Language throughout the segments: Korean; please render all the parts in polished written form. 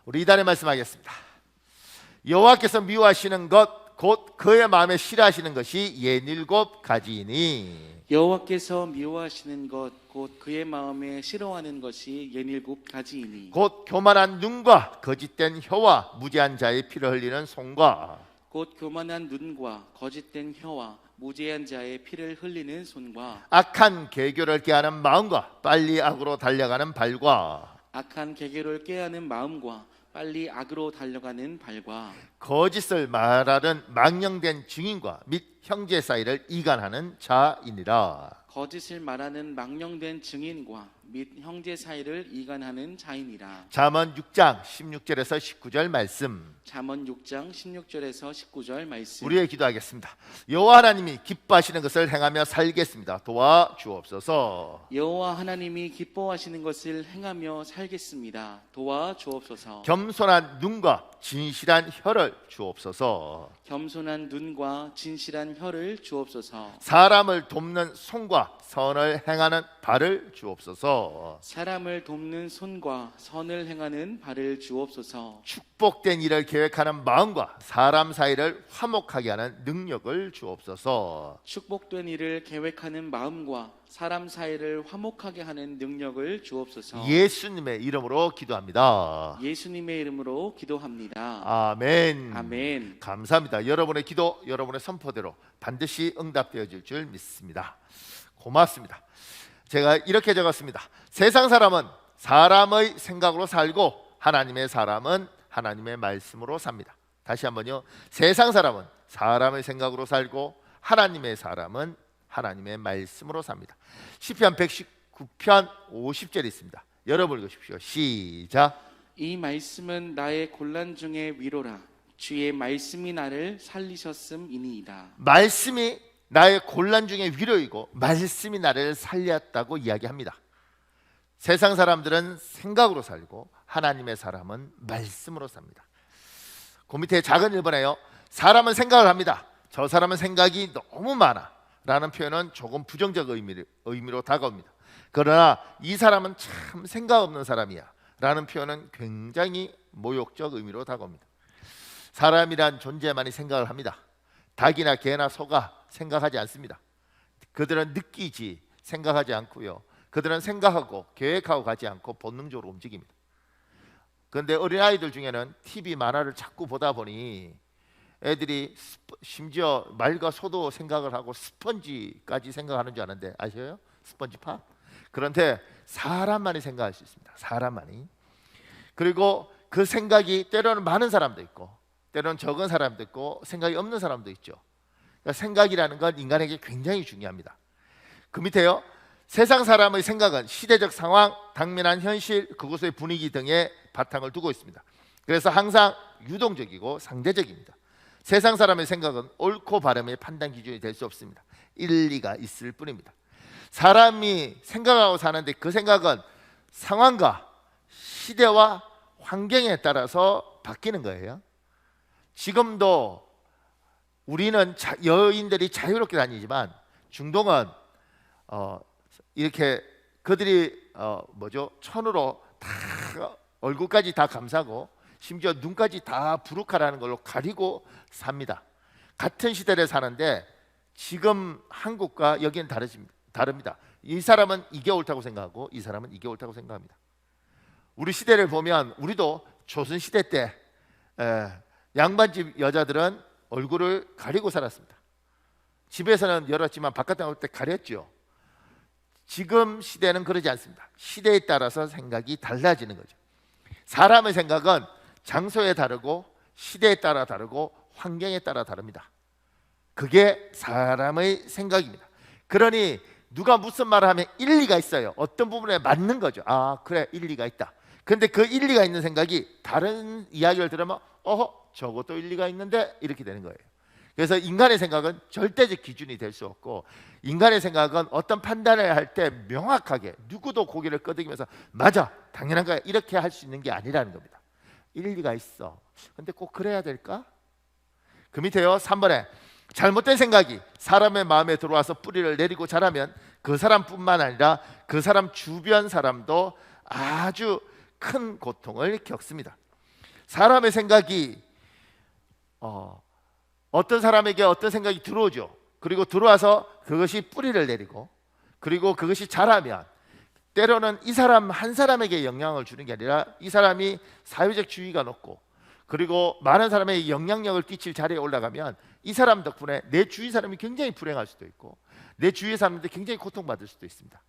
우리 이단에 말씀하겠습니다. 여호와께서 미워하시는 것 곧 그의 마음에 싫어하시는 것이 67가지이니 여호와께서 미워하시는 것 곧 그의 마음에 싫어하는 것이 67가지이니 곧 교만한 눈과 거짓된 혀와 무지한 자의 피를 흘리는 손과 곧 교만한 눈과 거짓된 혀와 무죄한 자의 피를 흘리는 손과 악한 계교를 깨하는 마음과 빨리 악으로 달려가는 발과 악한 계계를 꾀하는 마음과 빨리 악으로 달려가는 발과 거짓을 말하는 망령된 증인과 및 형제 사이를 이간하는 자이니라. 거짓을 말하는 망령된 증인과 및 형제 사이를 이간하는 자이니라. 잠언 6장 16절에서 19절 말씀, 잠언 6장 16절에서 19절 말씀. 우리의 기도하겠습니다. 여호와 하나님이 기뻐하시는 것을 행하며 살겠습니다. 도와주옵소서. 여호와 하나님이 기뻐하시는 것을 행하며 살겠습니다. 도와주옵소서. 겸손한 눈과 진실한 혀를 주옵소서. 겸손한 눈과 진실한 혀를 주옵소서. 사람을 돕는 손과 선을 행하는 발을 주옵소서. 사람을 돕는 손과 선을 행하는 발을 주옵소서. 축복된 일을 계획하는 마음과 사람 사이를 화목하게 하는 능력을 주옵소서. 축복된 일을 계획하는 마음과 사람 사이를 화목하게 하는 능력을 주옵소서. 예수님의 이름으로 기도합니다. 예수님의 이름으로 기도합니다. 아멘. 아멘. 감사합니다. 여러분의 기도, 여러분의 선포대로 반드시 응답되어질 줄 믿습니다. 고맙습니다. 제가 이렇게 적었습니다. 세상 사람은 사람의 생각으로 살고 하나님의 사람은 하나님의 말씀으로 삽니다. 다시 한번요. 세상 사람은 사람의 생각으로 살고 하나님의 사람은 하나님의 말씀으로 삽니다. 시편 119편 50절이 있습니다. 여러분 읽으십시오. 시작. 이 말씀은 나의 곤란 중에 위로라. 주의 말씀이 나를 살리셨음이니이다. 말씀이 나의 곤란 중에 위로이고 말씀이 나를 살렸다고 이야기합니다. 세상 사람들은 생각으로 살고 하나님의 사람은 말씀으로 삽니다. 그 밑에 작은 1번에요. 사람은 생각을 합니다. 저 사람은 생각이 너무 많아 라는 표현은 조금 부정적 의미로 다가옵니다. 그러나 이 사람은 참 생각 없는 사람이야 라는 표현은 굉장히 모욕적 의미로 다가옵니다. 사람이란 존재만이 생각을 합니다. 닭이나 개나 소가 생각하지 않습니다. 그들은 느끼지 생각하지 않고요. 그들은 생각하고 계획하고 가지 않고 본능적으로 움직입니다. 그런데 어린아이들 중에는 TV 만화를 자꾸 보다 보니 애들이 심지어 말과 소도 생각을 하고 스펀지까지 생각하는 줄 아는데 아셔요? 스펀지팝? 그런데 사람만이 생각할 수 있습니다. 사람만이. 그리고 그 생각이 때로는 많은 사람도 있고 때로는 적은 사람도 있고 생각이 없는 사람도 있죠. 그러니까 생각이라는 건 인간에게 굉장히 중요합니다. 그 밑에요. 세상 사람의 생각은 시대적 상황, 당면한 현실, 그곳의 분위기 등에 바탕을 두고 있습니다. 그래서 항상 유동적이고 상대적입니다. 세상 사람의 생각은 옳고 바름의 판단 기준이 될 수 없습니다. 일리가 있을 뿐입니다. 사람이 생각하고 사는데 그 생각은 상황과 시대와 환경에 따라서 바뀌는 거예요. 지금도 우리는 여인들이 자유롭게 다니지만 중동은 이렇게 그들이 천으로 다 얼굴까지 다 감싸고 심지어 눈까지 다 부르카라는 걸로 가리고 삽니다. 같은 시대를 사는데 지금 한국과 여기는 다릅니다. 이 사람은 이게 옳다고 생각하고 이 사람은 이게 옳다고 생각합니다. 우리 시대를 보면 우리도 조선시대 때 양반집 여자들은 얼굴을 가리고 살았습니다. 집에서는 열었지만 바깥에 나올 때 가렸죠. 지금 시대는 그러지 않습니다. 시대에 따라서 생각이 달라지는 거죠. 사람의 생각은 장소에 다르고 시대에 따라 다르고 환경에 따라 다릅니다. 그게 사람의 생각입니다. 그러니 누가 무슨 말을 하면 일리가 있어요. 어떤 부분에 맞는 거죠. 아 그래 일리가 있다. 근데 그 일리가 있는 생각이 다른 이야기를 들으면 저것도 일리가 있는데 이렇게 되는 거예요. 그래서 인간의 생각은 절대적 기준이 될 수 없고 인간의 생각은 어떤 판단을 할 때 명확하게 누구도 고개를 끄덕이면서 맞아 당연한 거야 이렇게 할 수 있는 게 아니라는 겁니다. 일리가 있어. 근데 꼭 그래야 될까? 그 밑에요 3번에 잘못된 생각이 사람의 마음에 들어와서 뿌리를 내리고 자라면 그 사람뿐만 아니라 그 사람 주변 사람도 아주 큰 고통을 겪습니다. 사람의 생각이 어떤 사람에게 어떤 생각이 들어오죠. 그리고 들어와서 그것이 뿌리를 내리고, 그리고 그것이 자라면 때로는 이 사람 한 사람에게 영향을 주는 게 아니라 이 사람이 사회적 지위가 높고, 그리고 많은 사람에게 영향력을 끼칠 자리에 올라가면 이 사람 덕분에 내 주위 사람이 굉장히 불행할 수도 있고, 내 주위 사람들 굉장히 고통받을 수도 있습니다.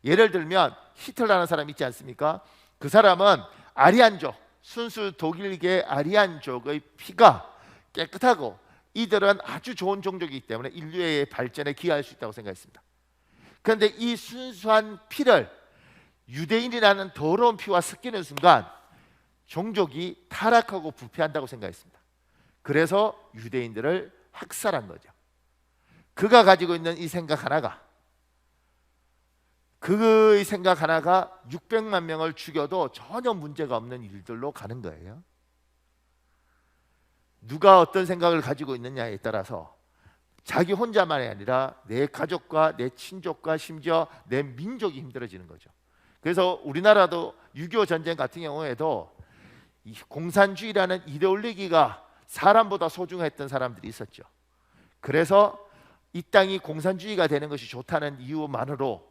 예를 들면 히틀러라는 사람이 있지 않습니까? 그 사람은 아리안족, 순수 독일계 아리안족의 피가 깨끗하고 이들은 아주 좋은 종족이기 때문에 인류의 발전에 기여할 수 있다고 생각했습니다. 그런데 이 순수한 피를 유대인이라는 더러운 피와 섞이는 순간 종족이 타락하고 부패한다고 생각했습니다. 그래서 유대인들을 학살한 거죠. 그가 가지고 있는 이 생각 하나가, 그의 생각 하나가 600만 명을 죽여도 전혀 문제가 없는 일들로 가는 거예요. 누가 어떤 생각을 가지고 있느냐에 따라서 자기 혼자만이 아니라 내 가족과 내 친족과 심지어 내 민족이 힘들어지는 거죠. 그래서 우리나라도 6.25 전쟁 같은 경우에도 이 공산주의라는 이데올로기가 사람보다 소중했던 사람들이 있었죠. 그래서 이 땅이 공산주의가 되는 것이 좋다는 이유만으로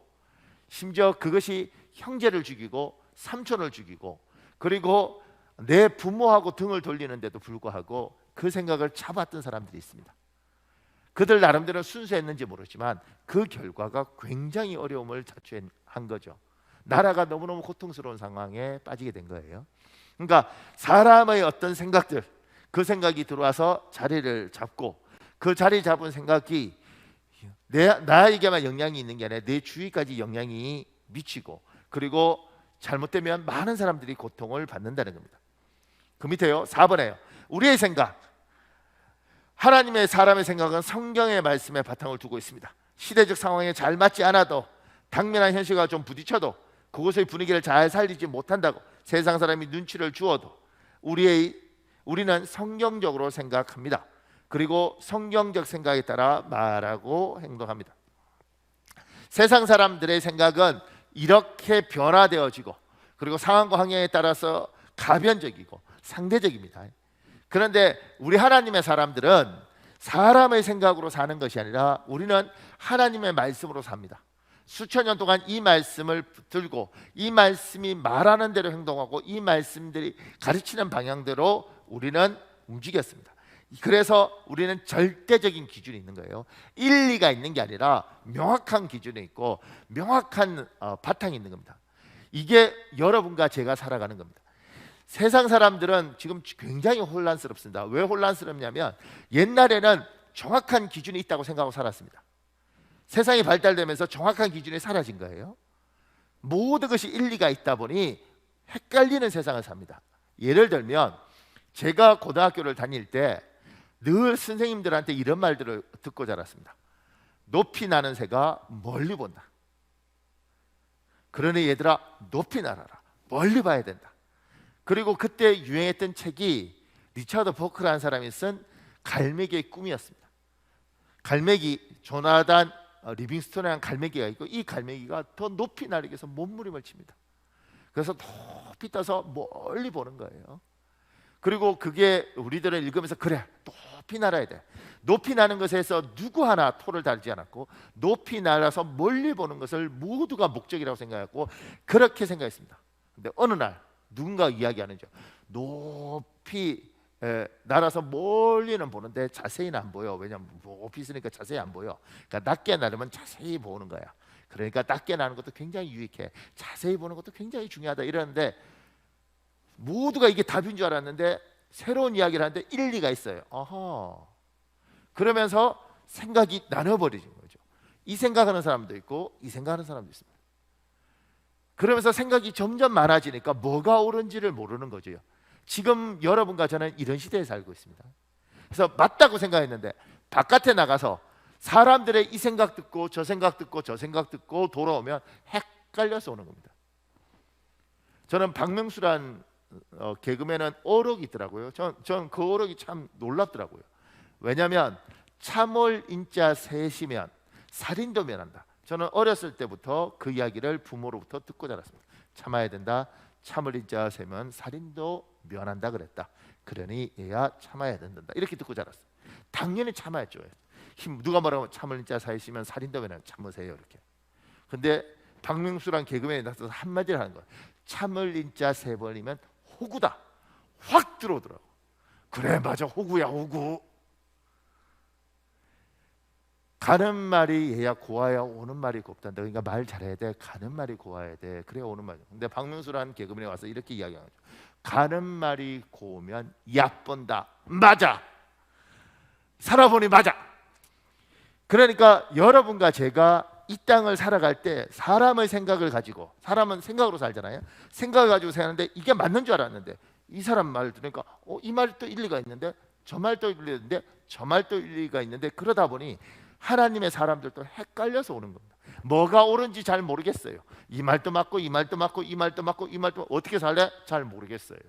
심지어 그것이 형제를 죽이고 삼촌을 죽이고, 그리고 내 부모하고 등을 돌리는데도 불구하고 그 생각을 잡았던 사람들이 있습니다. 그들 나름대로 순수했는지 모르지만 그 결과가 굉장히 어려움을 자초한 거죠. 나라가 너무너무 고통스러운 상황에 빠지게 된 거예요. 그러니까 사람의 어떤 생각들, 그 생각이 들어와서 자리를 잡고, 그 자리 잡은 생각이 나에게만 영향이 있는 게 아니라 내 주위까지 영향이 미치고, 그리고 잘못되면 많은 사람들이 고통을 받는다는 겁니다. 그 밑에요, 4번에요. 우리의 생각, 하나님의 사람의 생각은 성경의 말씀에 바탕을 두고 있습니다. 시대적 상황에 잘 맞지 않아도, 당면한 현실과 좀 부딪혀도, 그곳의 분위기를 잘 살리지 못한다고 세상 사람이 눈치를 주어도 우리는 성경적으로 생각합니다. 그리고 성경적 생각에 따라 말하고 행동합니다. 세상 사람들의 생각은 이렇게 변화되어지고, 그리고 상황과 환경에 따라서 가변적이고 상대적입니다. 그런데 우리 하나님의 사람들은 사람의 생각으로 사는 것이 아니라 우리는 하나님의 말씀으로 삽니다. 수천 년 동안 이 말씀을 들고 이 말씀이 말하는 대로 행동하고 이 말씀들이 가르치는 방향대로 우리는 움직였습니다. 그래서 우리는 절대적인 기준이 있는 거예요. 일리가 있는 게 아니라 명확한 기준이 있고 명확한 바탕이 있는 겁니다. 이게 여러분과 제가 살아가는 겁니다. 세상 사람들은 지금 굉장히 혼란스럽습니다. 왜 혼란스럽냐면 옛날에는 정확한 기준이 있다고 생각하고 살았습니다. 세상이 발달되면서 정확한 기준이 사라진 거예요. 모든 것이 일리가 있다 보니 헷갈리는 세상을 삽니다. 예를 들면 제가 고등학교를 다닐 때 늘 선생님들한테 이런 말들을 듣고 자랐습니다. 높이 나는 새가 멀리 본다. 그러니 얘들아, 높이 날아라. 멀리 봐야 된다. 그리고 그때 유행했던 책이 리처드 버크라는 사람이 쓴 갈매기의 꿈이었습니다. 갈매기, 조나단 리빙스톤이라는 갈매기가 있고, 이 갈매기가 더 높이 날기 위해서 몸부림을 칩니다. 그래서 높이 떠서 멀리 보는 거예요. 그리고 그게 우리들은 읽으면서 그래, 높이 날아야 돼. 높이 나는 것에서 누구 하나 토를 달지 않았고, 높이 날아서 멀리 보는 것을 모두가 목적이라고 생각했고 그렇게 생각했습니다. 근데 어느 날 누군가 이야기하는죠. 높이 날아서 멀리는 보는데 자세히는 안 보여. 왜냐하면 높이 있으니까 자세히 안 보여. 그러니까 낮게 날으면 자세히 보는 거야. 그러니까 낮게 나는 것도 굉장히 유익해. 자세히 보는 것도 굉장히 중요하다. 이러는데 모두가 이게 답인 줄 알았는데 새로운 이야기를 하는데 일리가 있어요. 어허. 그러면서 생각이 나눠버리는 거죠. 이 생각하는 사람도 있고 이 생각하는 사람도 있습니다. 그러면서 생각이 점점 많아지니까 뭐가 옳은지를 모르는 거죠. 지금 여러분과 저는 이런 시대에 살고 있습니다. 그래서 맞다고 생각했는데 바깥에 나가서 사람들의 이 생각 듣고 저 생각 듣고 저 생각 듣고 돌아오면 헷갈려서 오는 겁니다. 저는 박명수란 개그맨은 어록이 있더라고요. 전 그 어록이 참 놀랍더라고요. 왜냐하면 참을 인자 셋이면 살인도 면한다. 저는 어렸을 때부터 그 이야기를 부모로부터 듣고 자랐습니다. 참아야 된다. 참을 인자 세면 살인도 면한다 그랬다. 그러니 얘야 참아야 된다. 이렇게 듣고 자랐어. 당연히 참아야죠. 누가 뭐라고 참을 자 사이시면 살인다 그냥 참으세요 이렇게. 근데 박명수란 개그맨이 나서서 한마디를 하는 거야. 참을 인자 3번이면 호구다. 확 들어오더라고. 그래 맞아 호구야 호구. 가는 말이 얘야 고와야 오는 말이 곱단다. 그러니까 말 잘해야 돼. 가는 말이 고와야 돼. 그래 오는 말이. 근데 박명수라는 개그맨이 와서 이렇게 이야기하는 거죠. 가는 말이 고우면 얕본다. 맞아. 살아보니 맞아. 그러니까 여러분과 제가 이 땅을 살아갈 때 사람의 생각을 가지고, 사람은 생각으로 살잖아요. 생각을 가지고 사는데 이게 맞는 줄 알았는데 이 사람 말 들으니까 이 말도 일리가 있는데 저 말도 일리가 있는데 저 말도 일리가 있는데, 그러다 보니 하나님의 사람들도 헷갈려서 오는 겁니다. 뭐가 옳은지 잘 모르겠어요. 이 말도 맞고 이 말도 맞고 이 말도 맞고 이 말도 어떻게 살래? 잘 모르겠어요.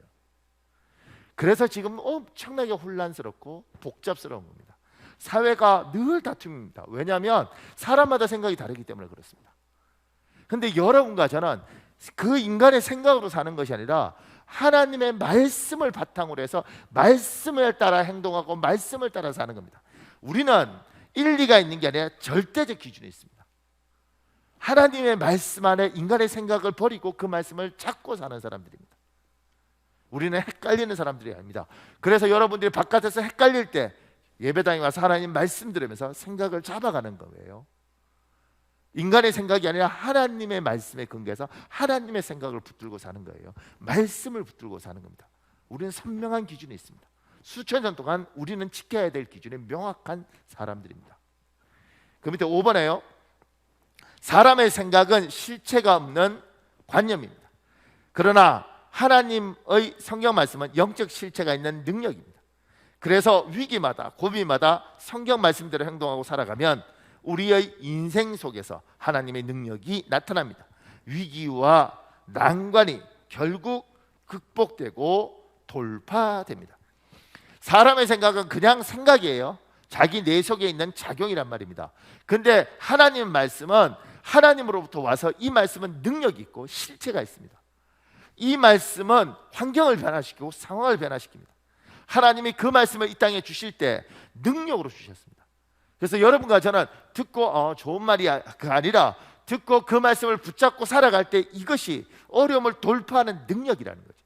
그래서 지금 엄청나게 혼란스럽고 복잡스러운 겁니다. 사회가 늘 다툼입니다. 왜냐하면 사람마다 생각이 다르기 때문에 그렇습니다. 근데 여러분과 저는 그 인간의 생각으로 사는 것이 아니라 하나님의 말씀을 바탕으로 해서 말씀을 따라 행동하고 말씀을 따라 사는 겁니다. 우리는 일리가 있는 게 아니라 절대적 기준이 있습니다. 하나님의 말씀 안에 인간의 생각을 버리고 그 말씀을 찾고 사는 사람들입니다. 우리는 헷갈리는 사람들이 아닙니다. 그래서 여러분들이 바깥에서 헷갈릴 때 예배당에 와서 하나님 말씀 들으면서 생각을 잡아가는 거예요. 인간의 생각이 아니라 하나님의 말씀에 근거해서 하나님의 생각을 붙들고 사는 거예요. 말씀을 붙들고 사는 겁니다. 우리는 선명한 기준이 있습니다. 수천 년 동안 우리는 지켜야 될 기준이 명확한 사람들입니다. 그 밑에 5번에요. 사람의 생각은 실체가 없는 관념입니다. 그러나 하나님의 성경 말씀은 영적 실체가 있는 능력입니다. 그래서 위기마다 고비마다 성경 말씀대로 행동하고 살아가면 우리의 인생 속에서 하나님의 능력이 나타납니다. 위기와 난관이 결국 극복되고 돌파됩니다. 사람의 생각은 그냥 생각이에요. 자기 내 속에 있는 작용이란 말입니다. 근데 하나님 말씀은 하나님으로부터 와서 이 말씀은 능력이 있고 실체가 있습니다. 이 말씀은 환경을 변화시키고 상황을 변화시킵니다. 하나님이 그 말씀을 이 땅에 주실 때 능력으로 주셨습니다. 그래서 여러분과 저는 듣고 좋은 말이 아니라 듣고 그 말씀을 붙잡고 살아갈 때 이것이 어려움을 돌파하는 능력이라는 거죠.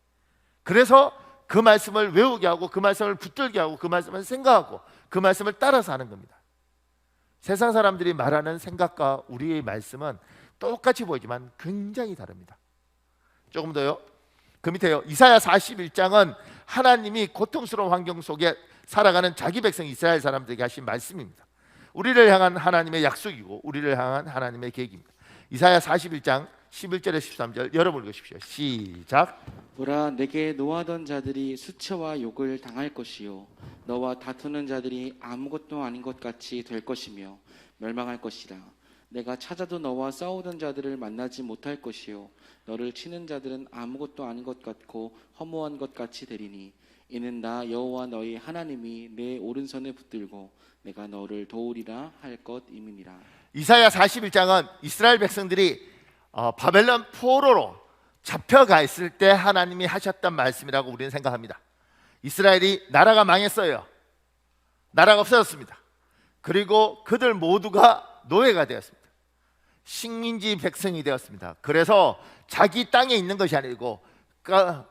그래서 그 말씀을 외우게 하고 그 말씀을 붙들게 하고 그 말씀을 생각하고 그 말씀을 따라서 하는 겁니다. 세상 사람들이 말하는 생각과 우리의 말씀은 똑같이 보이지만 굉장히 다릅니다. 조금 더요. 그 밑에요. 이사야 41장은 하나님이 고통스러운 환경 속에 살아가는 자기 백성 이스라엘 사람들에게 하신 말씀입니다. 우리를 향한 하나님의 약속이고 우리를 향한 하나님의 계획입니다. 이사야 41장 11절에 13절 여러분 읽으십시오. 시작. 보라, 내게 노하던 자들이 수치와 욕을 당할 것이요 너와 다투는 자들이 아무것도 아닌 것 같이 될 것이며 멸망할 것이라. 내가 찾아도 너와 싸우던 자들을 만나지 못할 것이요 너를 치는 자들은 아무것도 아닌 것 같고 허무한 것 같이 되리니 이는 나 여호와 너희 하나님이 내 오른손에 붙들고 내가 너를 도우리라 할 것임이니라. 이사야 41장은 이스라엘 백성들이 바벨론 포로로 잡혀가 있을 때 하나님이 하셨던 말씀이라고 우리는 생각합니다. 이스라엘이 나라가 망했어요. 나라가 없어졌습니다. 그리고 그들 모두가 노예가 되었습니다. 식민지 백성이 되었습니다. 그래서 자기 땅에 있는 것이 아니고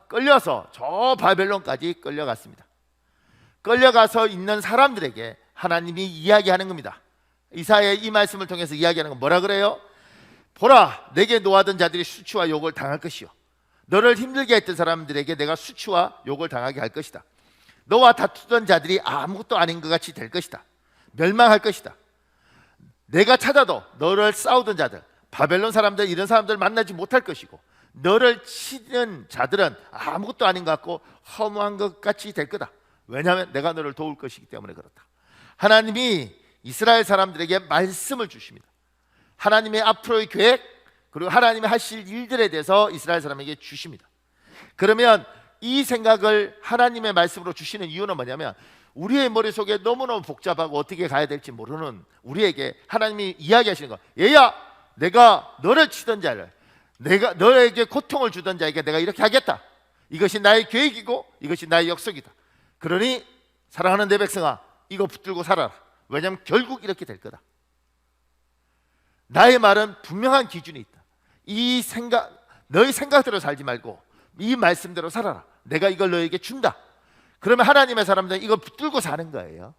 끌려서 저 바벨론까지 끌려갔습니다. 끌려가서 있는 사람들에게 하나님이 이야기하는 겁니다. 이사야의 이 말씀을 통해서 이야기하는 건 뭐라 그래요? 보라, 내게 노하던 자들이 수치와 욕을 당할 것이요 너를 힘들게 했던 사람들에게 내가 수치와 욕을 당하게 할 것이다. 너와 다투던 자들이 아무것도 아닌 것 같이 될 것이다. 멸망할 것이다. 내가 찾아도 너를 싸우던 자들, 바벨론 사람들, 이런 사람들 만나지 못할 것이고 너를 치는 자들은 아무것도 아닌 것 같고 허무한 것 같이 될 거다. 왜냐하면 내가 너를 도울 것이기 때문에 그렇다. 하나님이 이스라엘 사람들에게 말씀을 주십니다. 하나님의 앞으로의 계획, 그리고 하나님이 하실 일들에 대해서 이스라엘 사람에게 주십니다. 그러면 이 생각을 하나님의 말씀으로 주시는 이유는 뭐냐면 우리의 머릿속에 너무너무 복잡하고 어떻게 가야 될지 모르는 우리에게 하나님이 이야기하시는 거. 얘야, 내가 너를 치던 자를, 내가 너에게 고통을 주던 자에게 내가 이렇게 하겠다. 이것이 나의 계획이고 이것이 나의 약속이다. 그러니 사랑하는 내 백성아, 이거 붙들고 살아라. 왜냐하면 결국 이렇게 될 거다. 나의 말은 분명한 기준이 있다. 이 생각, 너의 생각대로 살지 말고 이 말씀대로 살아라. 내가 이걸 너에게 준다. 그러면 하나님의 사람들은 이걸 붙들고 사는 거예요.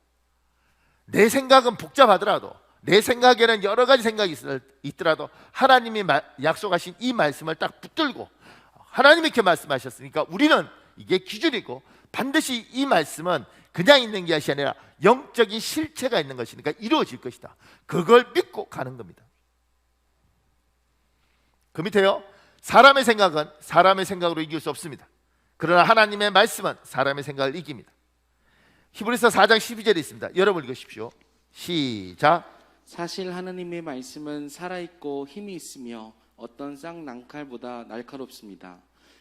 내 생각은 복잡하더라도, 내 생각에는 여러 가지 생각이 있더라도 하나님이 약속하신 이 말씀을 딱 붙들고, 하나님이 이렇게 말씀하셨으니까 우리는 이게 기준이고, 반드시 이 말씀은 그냥 있는 것이 아니라 영적인 실체가 있는 것이니까 이루어질 것이다. 그걸 믿고 가는 겁니다. 그 밑에요, 사람의 생각은 사람의 생각으로 이길 수 없습니다. 그러나 하나님의 말씀은 사람의 생각을 이깁니다. 히브리서 4장 12절에 있습니다. 여러분 읽으십시오. 시작. 사실 하나님의 말씀은 살아있고 힘이 있으며 어떤 쌍난칼보다 날카롭습니다.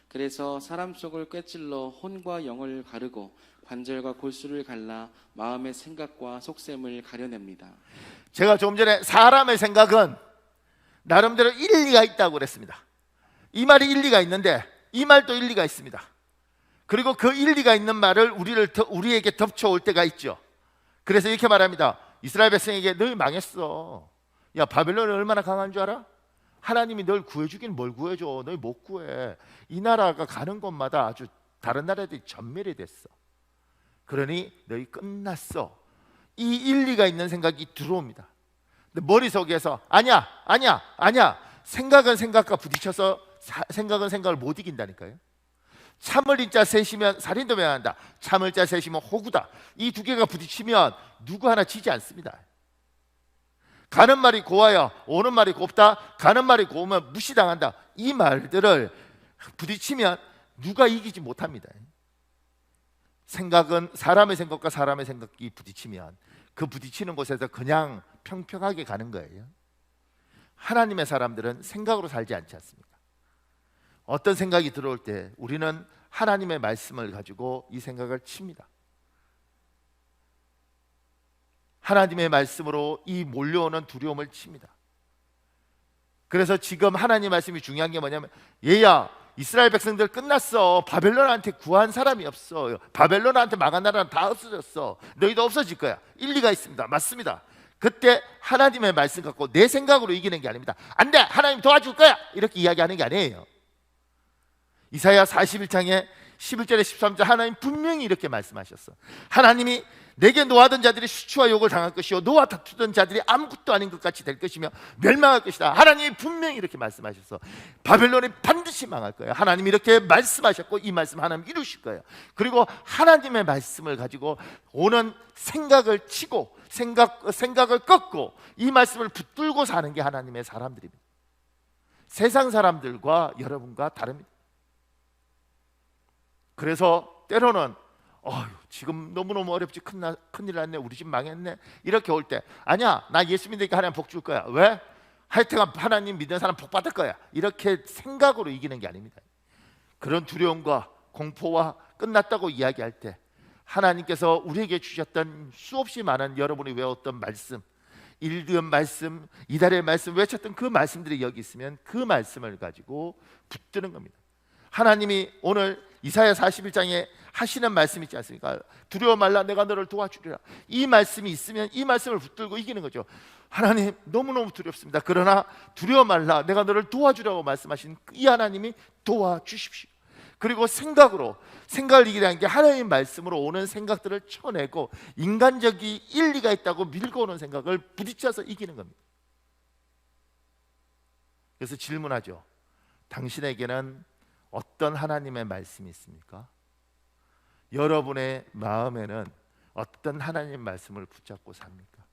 그래서 사람 속을 꿰찔러 혼과 영을 가르고 관절과 골수를 갈라 마음의 생각과 속셈을 가려냅니다. 제가 조금 전에 사람의 생각은 나름대로 일리가 있다고 그랬습니다. 이 말이 일리가 있는데 이 말도 일리가 있습니다. 그리고 그 일리가 있는 말을 우리에게 덮쳐올 때가 있죠. 그래서 이렇게 말합니다. 이스라엘 백성에게 너희 망했어. 야, 바벨론이 얼마나 강한 줄 알아? 하나님이 널 구해주긴 뭘 구해줘. 너희 못 구해. 이 나라가 가는 곳마다 아주 다른 나라들이 전멸이 됐어. 그러니 너희 끝났어. 이 일리가 있는 생각이 들어옵니다. 근데 머릿속에서 아니야. 생각은 생각과 부딪혀서 생각은 생각을 못 이긴다니까요. 참을 인자 셋이면 살인도 명한다. 참을 자 셋이면 호구다. 이 두 개가 부딪히면 누구 하나 지지 않습니다. 가는 말이 고와야 오는 말이 곱다. 가는 말이 고우면 무시당한다. 이 말들을 부딪히면 누가 이기지 못합니다. 생각은 사람의 생각과 사람의 생각이 부딪히면 그 부딪히는 곳에서 그냥 평평하게 가는 거예요. 하나님의 사람들은 생각으로 살지 않지 않습니까? 어떤 생각이 들어올 때 우리는 하나님의 말씀을 가지고 이 생각을 칩니다. 하나님의 말씀으로 이 몰려오는 두려움을 칩니다. 그래서 지금 하나님의 말씀이 중요한 게 뭐냐면, 얘야, 이스라엘 백성들 끝났어. 바벨론한테 구한 사람이 없어. 바벨론한테 망한 나라는 다 없어졌어. 너희도 없어질 거야. 일리가 있습니다. 맞습니다. 그때 하나님의 말씀 갖고 내 생각으로 이기는 게 아닙니다. 안 돼, 하나님 도와줄 거야, 이렇게 이야기하는 게 아니에요. 이사야 41장에 11절에 13절 하나님 분명히 이렇게 말씀하셨어. 하나님이 내게 노하던 자들이 수치와 욕을 당할 것이요 너와 다투던 자들이 아무것도 아닌 것 같이 될 것이며 멸망할 것이다. 하나님이 분명히 이렇게 말씀하셨어. 바벨론이 반드시 망할 거예요. 하나님이 이렇게 말씀하셨고 이 말씀 하나님 이루실 거예요. 그리고 하나님의 말씀을 가지고 오는 생각을 치고 생각을 꺾고 이 말씀을 붙들고 사는 게 하나님의 사람들입니다. 세상 사람들과 여러분과 다릅니다. 그래서 때로는 지금 너무너무 어렵지, 큰일 났네, 우리 집 망했네, 이렇게 올 때 아니야, 나 예수 믿으니까 하나님 복 줄 거야. 왜? 하여튼 하나님 믿는 사람 복 받을 거야. 이렇게 생각으로 이기는 게 아닙니다. 그런 두려움과 공포와 끝났다고 이야기할 때 하나님께서 우리에게 주셨던 수없이 많은 여러분이 외웠던 말씀, 읽은 말씀, 이달의 말씀, 외쳤던 그 말씀들이 여기 있으면 그 말씀을 가지고 붙드는 겁니다. 하나님이 오늘 이사야 41장에 하시는 말씀 있지 않습니까? 두려워 말라, 내가 너를 도와주리라. 이 말씀이 있으면 이 말씀을 붙들고 이기는 거죠. 하나님, 너무너무 두렵습니다. 그러나 두려워 말라, 내가 너를 도와주라고 말씀하신 이 하나님이 도와주십시오. 그리고 생각을 이기라는 게 하나님 말씀으로 오는 생각들을 쳐내고 인간적인 일리가 있다고 밀고 오는 생각을 부딪혀서 이기는 겁니다. 그래서 질문하죠. 당신에게는 어떤 하나님의 말씀이 있습니까? 여러분의 마음에는 어떤 하나님 말씀을 붙잡고 삽니까?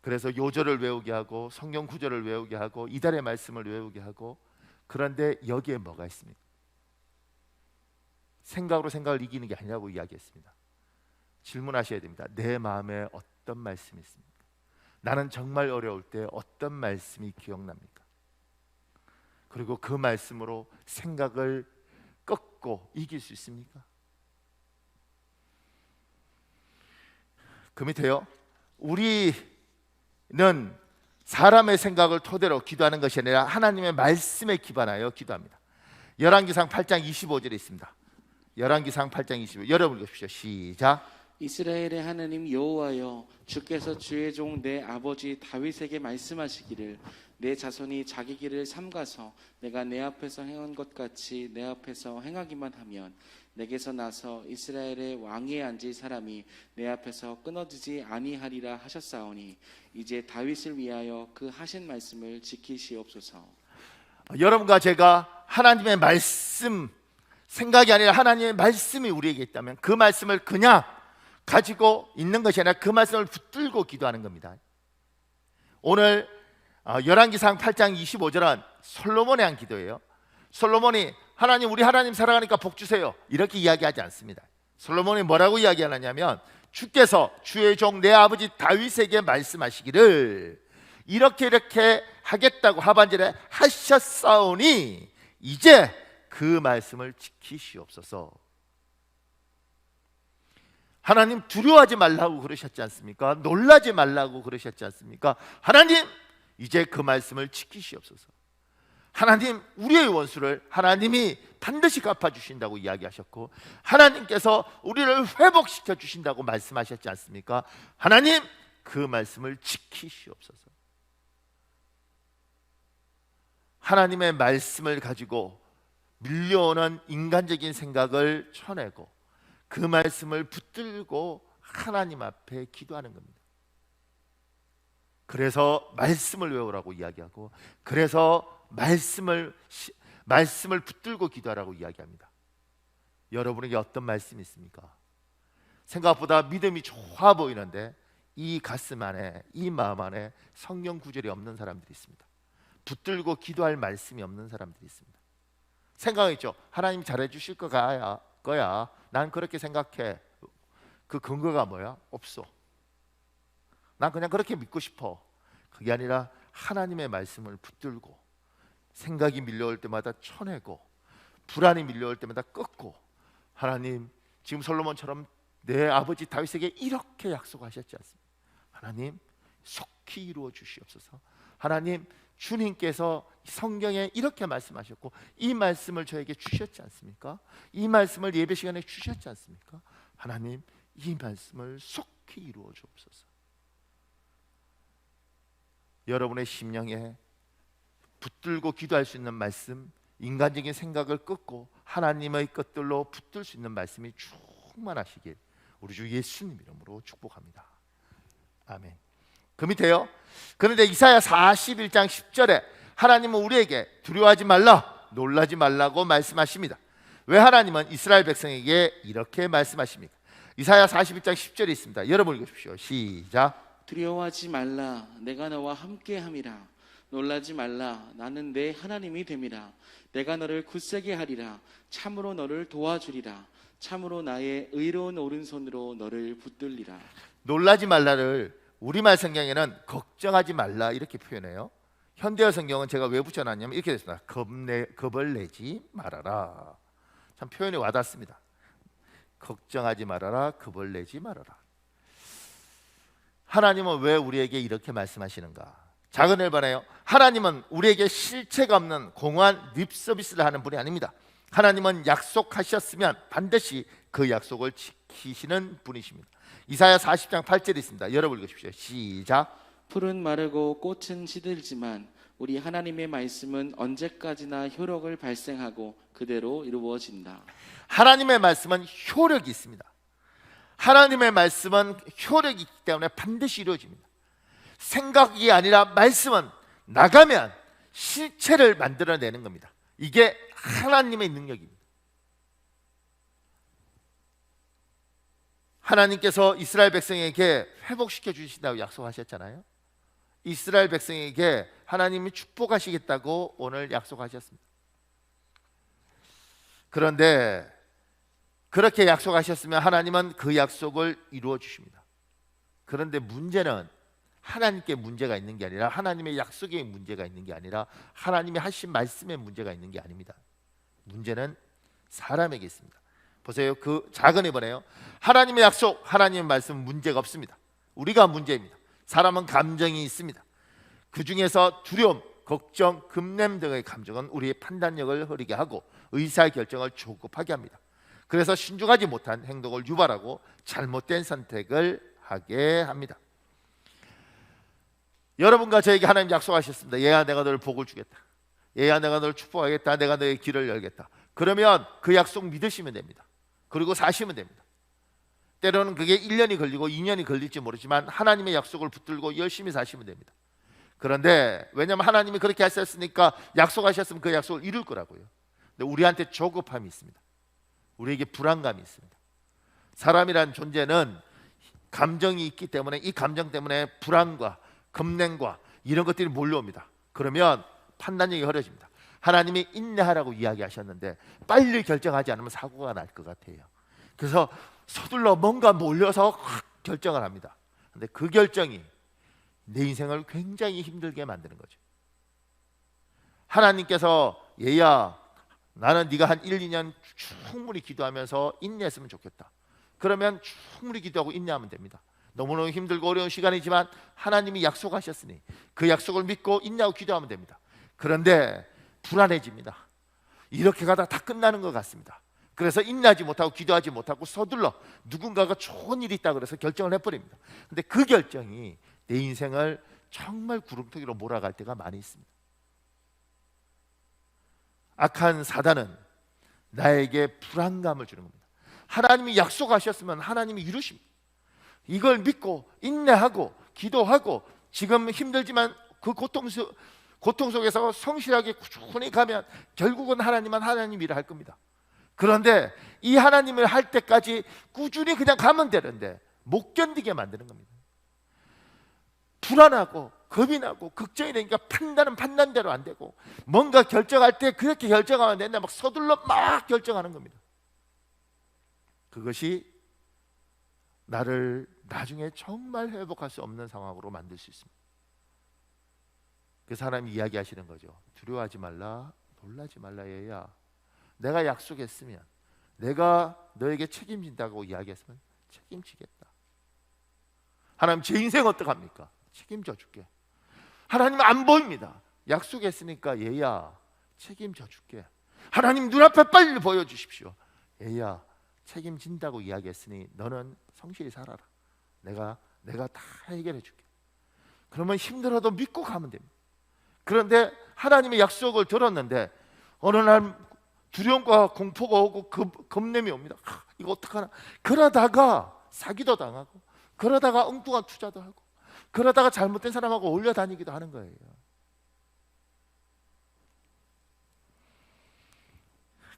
그래서 요절을 외우게 하고 성경 구절을 외우게 하고 이달의 말씀을 외우게 하고, 그런데 여기에 뭐가 있습니까? 생각으로 생각을 이기는 게 아니라고 이야기했습니다. 질문하셔야 됩니다. 내 마음에 어떤 말씀이 있습니까? 나는 정말 어려울 때 어떤 말씀이 기억납니까? 그리고 그 말씀으로 생각을 꺾고 이길 수 있습니까? 그 밑에요, 우리는 사람의 생각을 토대로 기도하는 것이 아니라 하나님의 말씀에 기반하여 기도합니다. 열왕기상 8장 25절에 있습니다. 열왕기상 8장 25절 여러분 읽으십시오. 시작. 이스라엘의 하나님 여호와여, 주께서 주의 종 내 아버지 다윗에게 말씀하시기를 내 자손이 자기 길을 삼가서 내가 내 앞에서 행한 것 같이 내 앞에서 행하기만 하면 내게서 나서 이스라엘의 왕위에 앉을 사람이 내 앞에서 끊어지지 아니하리라 하셨사오니 이제 다윗을 위하여 그 하신 말씀을 지키시옵소서. 여러분과 제가 하나님의 말씀 생각이 아니라 하나님의 말씀이 우리에게 있다면 그 말씀을 그냥 가지고 있는 것이 아니라 그 말씀을 붙들고 기도하는 겁니다. 오늘 열왕기상 8장 25절은 솔로몬의 한 기도예요. 솔로몬이 하나님, 우리 하나님 사랑하니까 복 주세요 이렇게 이야기하지 않습니다. 솔로몬이 뭐라고 이야기하느냐면 주께서 주의 종 내 아버지 다윗에게 말씀하시기를 이렇게 하겠다고 하반절에 하셨사오니 이제 그 말씀을 지키시옵소서. 하나님 두려워하지 말라고 그러셨지 않습니까? 놀라지 말라고 그러셨지 않습니까? 하나님 이제 그 말씀을 지키시옵소서. 하나님 우리의 원수를 하나님이 반드시 갚아주신다고 이야기하셨고 하나님께서 우리를 회복시켜 주신다고 말씀하셨지 않습니까? 하나님 그 말씀을 지키시옵소서. 하나님의 말씀을 가지고 밀려오는 인간적인 생각을 쳐내고 그 말씀을 붙들고 하나님 앞에 기도하는 겁니다. 그래서 말씀을 외우라고 이야기하고 그래서 말씀을 붙들고 기도하라고 이야기합니다. 여러분에게 어떤 말씀이 있습니까? 생각보다 믿음이 좋아 보이는데 이 가슴 안에, 이 마음 안에 성경 구절이 없는 사람들이 있습니다. 붙들고 기도할 말씀이 없는 사람들이 있습니다. 생각했죠. 하나님 잘해 주실 거야. 난 그렇게 생각해. 그 근거가 뭐야? 없어. 난 그냥 그렇게 믿고 싶어. 그게 아니라 하나님의 말씀을 붙들고 생각이 밀려올 때마다 쳐내고 불안이 밀려올 때마다 꺾고 하나님 지금 솔로몬처럼 내 아버지 다윗에게 이렇게 약속하셨지 않습니까? 하나님 속히 이루어 주시옵소서. 하나님 주님께서 성경에 이렇게 말씀하셨고 이 말씀을 저에게 주셨지 않습니까? 이 말씀을 예배 시간에 주셨지 않습니까? 하나님 이 말씀을 속히 이루어 주옵소서. 여러분의 심령에 붙들고 기도할 수 있는 말씀, 인간적인 생각을 끊고 하나님의 것들로 붙들 수 있는 말씀이 충만하시길 우리 주 예수님 이름으로 축복합니다. 아멘. 그 밑에요. 그런데 이사야 41장 10절에 하나님은 우리에게 두려워하지 말라, 놀라지 말라고 말씀하십니다. 왜 하나님은 이스라엘 백성에게 이렇게 말씀하십니까? 이사야 41장 10절에 있습니다. 여러분 읽으십시오. 시작. 두려워하지 말라, 내가 너와 함께함이라. 놀라지 말라, 나는 내 하나님이 됨이라. 내가 너를 굳세게 하리라. 참으로 너를 도와주리라. 참으로 나의 의로운 오른손으로 너를 붙들리라. 놀라지 말라를 우리말 성경에는 걱정하지 말라 이렇게 표현해요. 현대어 성경은 제가 왜 붙여놨냐면 이렇게 됐습니다. 겁을 내지 말아라. 참 표현이 와닿습니다. 걱정하지 말아라, 겁을 내지 말아라. 하나님은 왜 우리에게 이렇게 말씀하시는가? 작은 일반에요. 하나님은 우리에게 실체가 없는 공허한 립 서비스를 하는 분이 아닙니다. 하나님은 약속하셨으면 반드시 그 약속을 지키시는 분이십니다. 이사야 40장 8절에 있습니다. 여러분 읽으십시오. 시작. 풀은 마르고 꽃은 시들지만 우리 하나님의 말씀은 언제까지나 효력을 발생하고 그대로 이루어진다. 하나님의 말씀은 효력이 있습니다. 하나님의 말씀은 효력이 있기 때문에 반드시 이루어집니다. 생각이 아니라 말씀은 나가면 실체를 만들어내는 겁니다. 이게 하나님의 능력입니다. 하나님께서 이스라엘 백성에게 회복시켜 주신다고 약속하셨잖아요. 이스라엘 백성에게 하나님이 축복하시겠다고 오늘 약속하셨습니다. 그런데 그렇게 약속하셨으면 하나님은 그 약속을 이루어 주십니다. 그런데 문제는 하나님께 문제가 있는 게 아니라 하나님의 약속에 문제가 있는 게 아니라 하나님이 하신 말씀에 문제가 있는 게 아닙니다. 문제는 사람에게 있습니다. 보세요. 그 작은 이번에요. 하나님의 약속, 하나님의 말씀 문제가 없습니다. 우리가 문제입니다. 사람은 감정이 있습니다. 그 중에서 두려움, 걱정, 급냄 등의 감정은 우리의 판단력을 흐리게 하고 의사결정을 조급하게 합니다. 그래서 신중하지 못한 행동을 유발하고 잘못된 선택을 하게 합니다. 여러분과 저에게 하나님 약속하셨습니다. 얘야, 내가 너를 복을 주겠다. 얘야, 내가 너를 축복하겠다. 내가 너의 길을 열겠다. 그러면 그 약속 믿으시면 됩니다. 그리고 사시면 됩니다. 때로는 그게 1년이 걸리고 2년이 걸릴지 모르지만 하나님의 약속을 붙들고 열심히 사시면 됩니다. 그런데 왜냐하면 하나님이 그렇게 하셨으니까 약속하셨으면 그 약속을 이룰 거라고요. 근데 우리한테 조급함이 있습니다. 우리에게 불안감이 있습니다. 사람이란 존재는 감정이 있기 때문에 이 감정 때문에 불안과 급냉과 이런 것들이 몰려옵니다. 그러면 판단력이 흐려집니다. 하나님이 인내하라고 이야기하셨는데 빨리 결정하지 않으면 사고가 날 것 같아요. 그래서 서둘러 뭔가 몰려서 확 결정을 합니다. 근데 그 결정이 내 인생을 굉장히 힘들게 만드는 거죠. 하나님께서 얘야, 나는 네가 한 1, 2년 충분히 기도하면서 인내했으면 좋겠다. 그러면 충분히 기도하고 인내하면 됩니다. 너무너무 힘들고 어려운 시간이지만 하나님이 약속하셨으니 그 약속을 믿고 인내하고 기도하면 됩니다. 그런데 불안해집니다. 이렇게 가다 다 끝나는 것 같습니다. 그래서 인내하지 못하고 기도하지 못하고 서둘러 누군가가 좋은 일이 있다 그래서 결정을 해버립니다. 근데 그 결정이 내 인생을 정말 구름통이로 몰아갈 때가 많이 있습니다. 악한 사단은 나에게 불안감을 주는 겁니다. 하나님이 약속하셨으면 하나님이 이루십니다. 이걸 믿고 인내하고 기도하고 지금 힘들지만 그 고통 속에서 성실하게 꾸준히 가면 결국은 하나님 일을 할 겁니다. 그런데 이 하나님을 할 때까지 꾸준히 그냥 가면 되는데 못 견디게 만드는 겁니다. 불안하고 겁이 나고 걱정이 되니까 판단은 판단대로 안 되고 뭔가 결정할 때 그렇게 결정하면 된다 막 서둘러 막 결정하는 겁니다. 그것이 나를 나중에 정말 회복할 수 없는 상황으로 만들 수 있습니다. 그 사람이 이야기하시는 거죠. 두려워하지 말라, 놀라지 말라. 얘야, 내가 약속했으면 내가 너에게 책임진다고 이야기했으면 책임지겠다. 하나님, 제 인생 어떡합니까? 책임져 줄게. 하나님 안 보입니다. 약속했으니까 얘야 책임져 줄게. 하나님 눈앞에 빨리 보여주십시오. 얘야 책임진다고 이야기했으니 너는 성실히 살아라. 내가 다 해결해 줄게. 그러면 힘들어도 믿고 가면 됩니다. 그런데 하나님의 약속을 들었는데 어느 날 두려움과 공포가 오고 겁냄이 옵니다. 이거 어떡하나. 그러다가 사기도 당하고 그러다가 엉뚱한 투자도 하고 그러다가 잘못된 사람하고 어울려 다니기도 하는 거예요.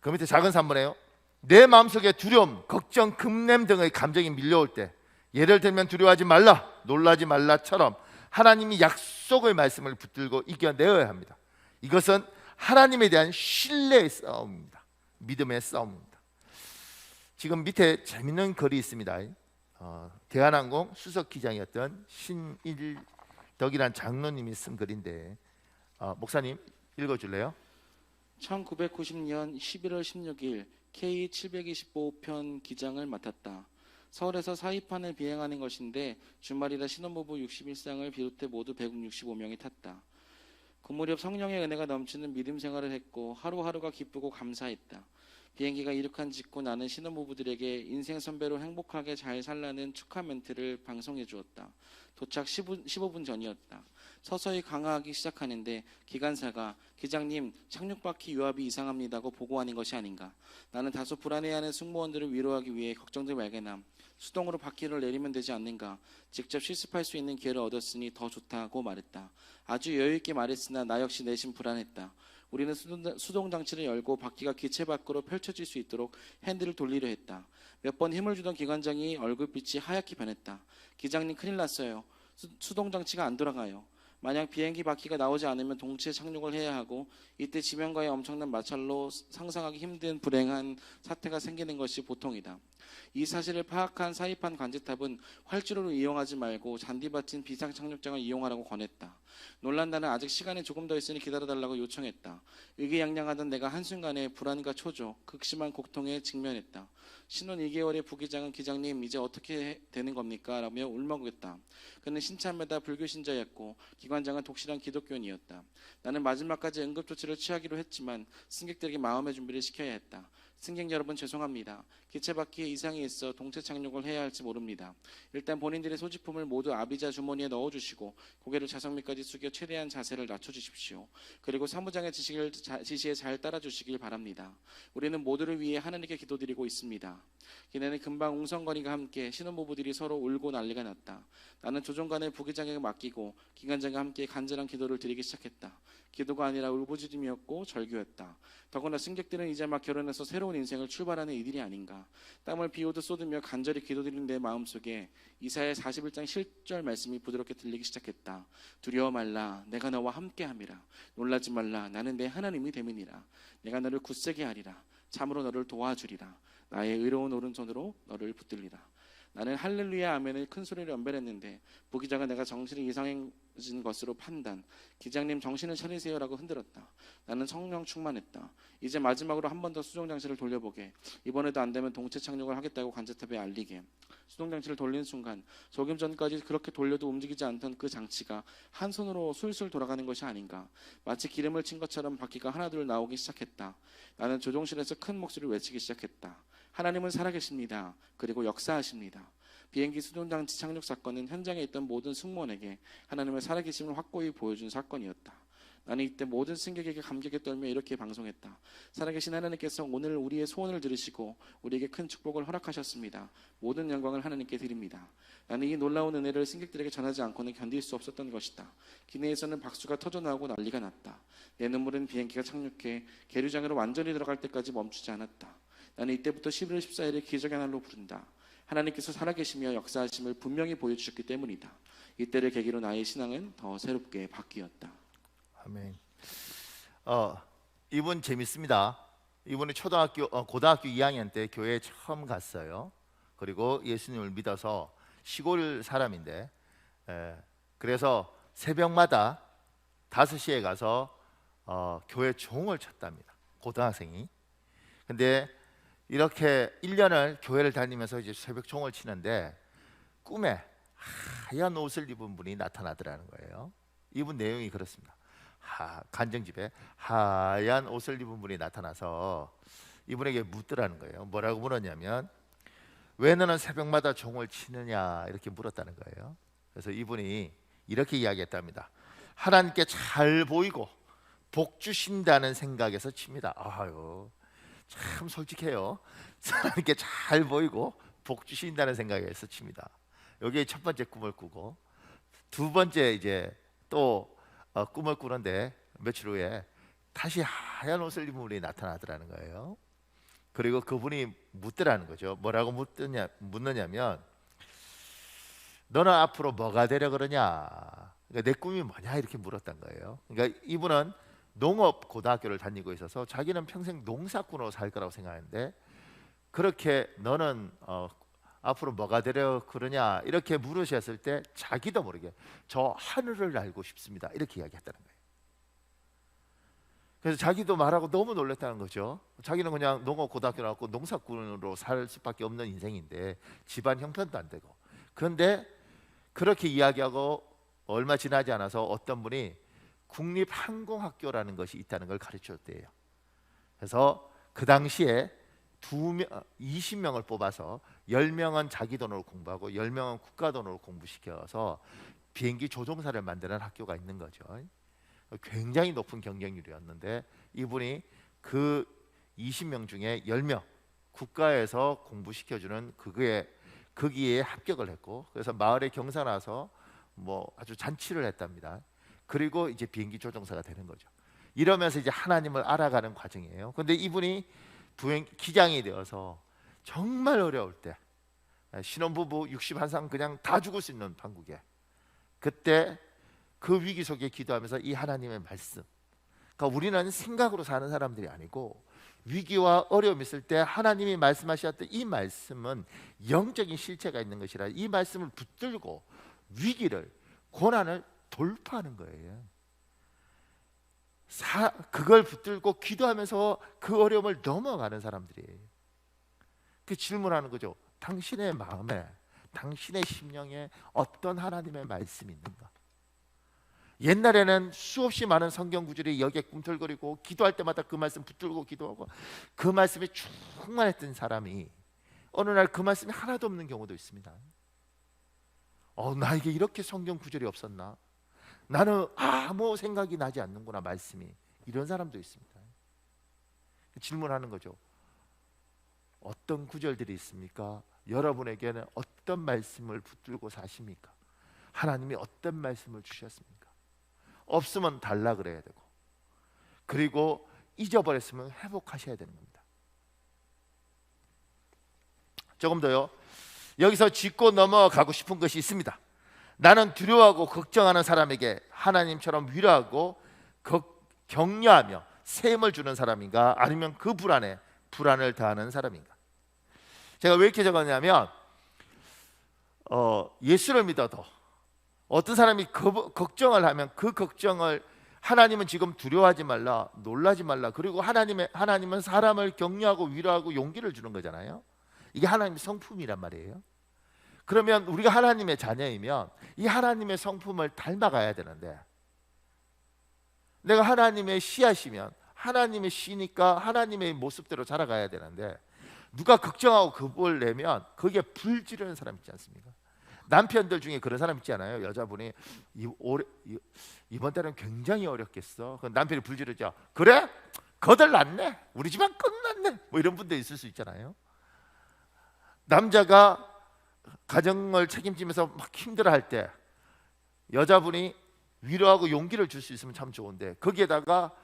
그 밑에 작은 3번에요. 내 마음속에 두려움, 걱정, 급냄 등의 감정이 밀려올 때 예를 들면 두려워하지 말라, 놀라지 말라처럼 하나님이 약속의 말씀을 붙들고 이겨내어야 합니다. 이것은 하나님에 대한 신뢰의 싸움입니다. 믿음의 싸움입니다. 지금 밑에 재밌는 글이 있습니다. 대한항공 수석기장이었던 신일덕이라는 장로님이 쓴 글인데 목사님 읽어줄래요? 1990년 11월 16일 K725편 기장을 맡았다. 서울에서 사이판을 비행하는 것인데 주말이라 신혼부부 61쌍을 비롯해 모두 165명이 탔다. 그 무렵 성령의 은혜가 넘치는 믿음 생활을 했고 하루하루가 기쁘고 감사했다. 비행기가 이륙한 직후 나는 신혼부부들에게 인생 선배로 행복하게 잘 살라는 축하 멘트를 방송해 주었다. 도착 15분 전이었다. 서서히 강화하기 시작하는데 기관사가 기장님 착륙바퀴 유압이 이상합니다고 보고하는 것이 아닌가. 나는 다소 불안해하는 승무원들을 위로하기 위해 걱정들 말게남 수동으로 바퀴를 내리면 되지 않는가. 직접 실습할 수 있는 기회를 얻었으니 더 좋다고 말했다. 아주 여유있게 말했으나 나 역시 내심 불안했다. 우리는 수동 장치를 열고 바퀴가 기체 밖으로 펼쳐질 수 있도록 핸들을 돌리려 했다. 몇 번 힘을 주던 기관장이 얼굴빛이 하얗게 변했다. 기장님 큰일 났어요. 수동 장치가 안 돌아가요. 만약 비행기 바퀴가 나오지 않으면 동시에 착륙을 해야 하고 이때 지면과의 엄청난 마찰로 상상하기 힘든 불행한 사태가 생기는 것이 보통이다. 이 사실을 파악한 사이판 관제탑은 활주로를 이용하지 말고 잔디밭인 비상착륙장을 이용하라고 권했다. 놀란 나는 아직 시간이 조금 더 있으니 기다려달라고 요청했다. 의기양양하던 내가 한순간에 불안과 초조, 극심한 고통에 직면했다. 신혼 2개월의 부기장은 기장님 이제 어떻게 되는 겁니까? 라며 울먹였다. 그는 신참에다 불교 신자였고 기관장은 독실한 기독교인이었다. 나는 마지막까지 응급조치를 취하기로 했지만 승객들에게 마음의 준비를 시켜야 했다. 승객 여러분 죄송합니다. 기체 바퀴에 이상이 있어 동체 착륙을 해야 할지 모릅니다. 일단 본인들의 소지품을 모두 아비자 주머니에 넣어주시고 고개를 좌석 밑까지 숙여 최대한 자세를 낮춰주십시오. 그리고 사무장의 지시에 잘 따라주시길 바랍니다. 우리는 모두를 위해 하나님께 기도드리고 있습니다. 기내는 금방 웅성거리가 함께 신혼부부들이 서로 울고 난리가 났다. 나는 조종관을 부기장에게 맡기고 기관장과 함께 간절한 기도를 드리기 시작했다. 기도가 아니라 울부짖음이었고 절규였다. 더구나 승객들은 이제 막 결혼해서 새로운 인생을 출발하는 이들이 아닌가. 땀을 비오듯 쏟으며 간절히 기도드리는 내 마음속에 이사야 41장 7절 말씀이 부드럽게 들리기 시작했다. 두려워 말라 내가 너와 함께함이라. 놀라지 말라 나는 내 하나님이 됨이니라. 내가 너를 굳세게 하리라. 참으로 너를 도와주리라. 나의 의로운 오른손으로 너를 붙들리라. 나는 할렐루야 아멘을 큰 소리로 연변했는데 부기장은 내가 정신이 이상해진 것으로 판단, 기장님 정신을 차리세요라고 흔들었다. 나는 성령 충만했다. 이제 마지막으로 한 번 더 수송장치를 돌려보게. 이번에도 안 되면 동체 착륙을 하겠다고 관제탑에 알리게. 수송장치를 돌리는 순간 조금 전까지 그렇게 돌려도 움직이지 않던 그 장치가 한 손으로 술술 돌아가는 것이 아닌가. 마치 기름을 친 것처럼 바퀴가 하나둘 나오기 시작했다. 나는 조종실에서 큰 목소리를 외치기 시작했다. 하나님은 살아계십니다. 그리고 역사하십니다. 비행기 수송장치 착륙 사건은 현장에 있던 모든 승무원에게 하나님의 살아계심을 확고히 보여준 사건이었다. 나는 이때 모든 승객에게 감격에 떨며 이렇게 방송했다. 살아계신 하나님께서 오늘 우리의 소원을 들으시고 우리에게 큰 축복을 허락하셨습니다. 모든 영광을 하나님께 드립니다. 나는 이 놀라운 은혜를 승객들에게 전하지 않고는 견딜 수 없었던 것이다. 기내에서는 박수가 터져나오고 난리가 났다. 내 눈물은 비행기가 착륙해 계류장으로 완전히 들어갈 때까지 멈추지 않았다. 나는 이때부터 11월 14일을 기적의 날로 부른다. 하나님께서 살아계시며 역사하심을 분명히 보여주셨기 때문이다. 이때를 계기로 나의 신앙은 더 새롭게 바뀌었다. 아멘. 이분 재밌습니다. 이분이 고등학교 2학년 때 교회에 처음 갔어요. 그리고 예수님을 믿어서 시골 사람인데, 그래서 새벽마다 5시에 가서 교회 종을 쳤답니다. 고등학생이. 근데 이렇게 1년을 교회를 다니면서 이제 새벽 종을 치는데 꿈에 하얀 옷을 입은 분이 나타나더라는 거예요. 이분 내용이 그렇습니다. 간증집에 하얀 옷을 입은 분이 나타나서 이분에게 묻더라는 거예요. 뭐라고 물었냐면 왜 너는 새벽마다 종을 치느냐 이렇게 물었다는 거예요. 그래서 이분이 이렇게 이야기했답니다. 하나님께 잘 보이고 복 주신다는 생각에서 칩니다. 아유, 참 솔직해요. 하나님께 잘 보이고 복 주신다는 생각에서 칩니다. 여기에 첫 번째 꿈을 꾸고 두 번째 이제 또 꿈을 꾸는데 며칠 후에 다시 하얀 옷을 입은 분이 나타나더라는 거예요. 그리고 그분이 묻더라는 거죠. 뭐라고 묻느냐면 너는 앞으로 뭐가 되려 그러냐. 그러니까 내 꿈이 뭐냐 이렇게 물었단 거예요. 그러니까 이분은 농업 고등학교를 다니고 있어서 자기는 평생 농사꾼으로 살 거라고 생각하는데 그렇게 너는 앞으로 뭐가 되려 그러냐 이렇게 물으셨을 때 자기도 모르게 저 하늘을 날고 싶습니다 이렇게 이야기했다는 거예요. 그래서 자기도 말하고 너무 놀랐다는 거죠. 자기는 그냥 농업 고등학교 나왔고 농사꾼으로 살 수밖에 없는 인생인데 집안 형편도 안 되고 그런데 그렇게 이야기하고 얼마 지나지 않아서 어떤 분이 국립항공학교라는 것이 있다는 걸 가르쳤대요. 그래서 그 당시에 20명을 뽑아서 10명은 자기 돈으로 공부하고 10명은 국가 돈으로 공부시켜서 비행기 조종사를 만드는 학교가 있는 거죠. 굉장히 높은 경쟁률이었는데 이분이 그 20명 중에 10명 국가에서 공부시켜주는 거기에 합격을 했고 그래서 마을에 경사 나서 뭐 아주 잔치를 했답니다. 그리고 이제 비행기 조종사가 되는 거죠. 이러면서 이제 하나님을 알아가는 과정이에요. 그런데 이분이 기장이 되어서 정말 어려울 때 신혼부부 61상 그냥 다 죽을 수 있는 판국에 그때 그 위기 속에 기도하면서 이 하나님의 말씀, 그러니까 우리는 생각으로 사는 사람들이 아니고 위기와 어려움이 있을 때 하나님이 말씀하셨던 이 말씀은 영적인 실체가 있는 것이라 이 말씀을 붙들고 위기를 고난을 돌파하는 거예요. 그걸 붙들고 기도하면서 그 어려움을 넘어가는 사람들이에요. 그 질문하는 거죠. 당신의 마음에, 당신의 심령에 어떤 하나님의 말씀이 있는가? 옛날에는 수없이 많은 성경 구절이 여기에 꿈틀거리고 기도할 때마다 그 말씀 붙들고 기도하고 그 말씀이 충만했던 사람이 어느 날 그 말씀이 하나도 없는 경우도 있습니다. 나에게 이렇게 성경 구절이 없었나? 나는 아무 생각이 나지 않는구나 말씀이. 이런 사람도 있습니다. 질문하는 거죠. 어떤 구절들이 있습니까? 여러분에게는 어떤 말씀을 붙들고 사십니까? 하나님이 어떤 말씀을 주셨습니까? 없으면 달라 그래야 되고, 그리고 잊어버렸으면 회복하셔야 되는 겁니다. 조금 더요. 여기서 짚고 넘어가고 싶은 것이 있습니다. 나는 두려워하고 걱정하는 사람에게 하나님처럼 위로하고 격려하며 셈을 주는 사람인가, 아니면 그 불안을 더하는 사람인가? 제가 왜 이렇게 적었냐면 예수를 믿어도 어떤 사람이 걱정을 하면 그 걱정을 하나님은 지금 두려워하지 말라, 놀라지 말라, 그리고 하나님은 사람을 격려하고 위로하고 용기를 주는 거잖아요. 이게 하나님의 성품이란 말이에요. 그러면 우리가 하나님의 자녀이면 이 하나님의 성품을 닮아가야 되는데, 내가 하나님의 씨앗이면 하나님의 씨니까 하나님의 모습대로 자라가야 되는데, 누가 걱정하고 겁을 내면 거기에 불 지르는 사람 있지 않습니까? 남편들 중에 그런 사람 있지 않아요? 여자분이 이번 달은 굉장히 어렵겠어. 남편이 불 지르죠. 그래? 거덜났네. 우리 집안 끝났네. 뭐 이런 분들 있을 수 있잖아요. 남자가 가정을 책임지면서 막 힘들어할 때 여자분이 위로하고 용기를 줄 수 있으면 참 좋은데, 거기에다가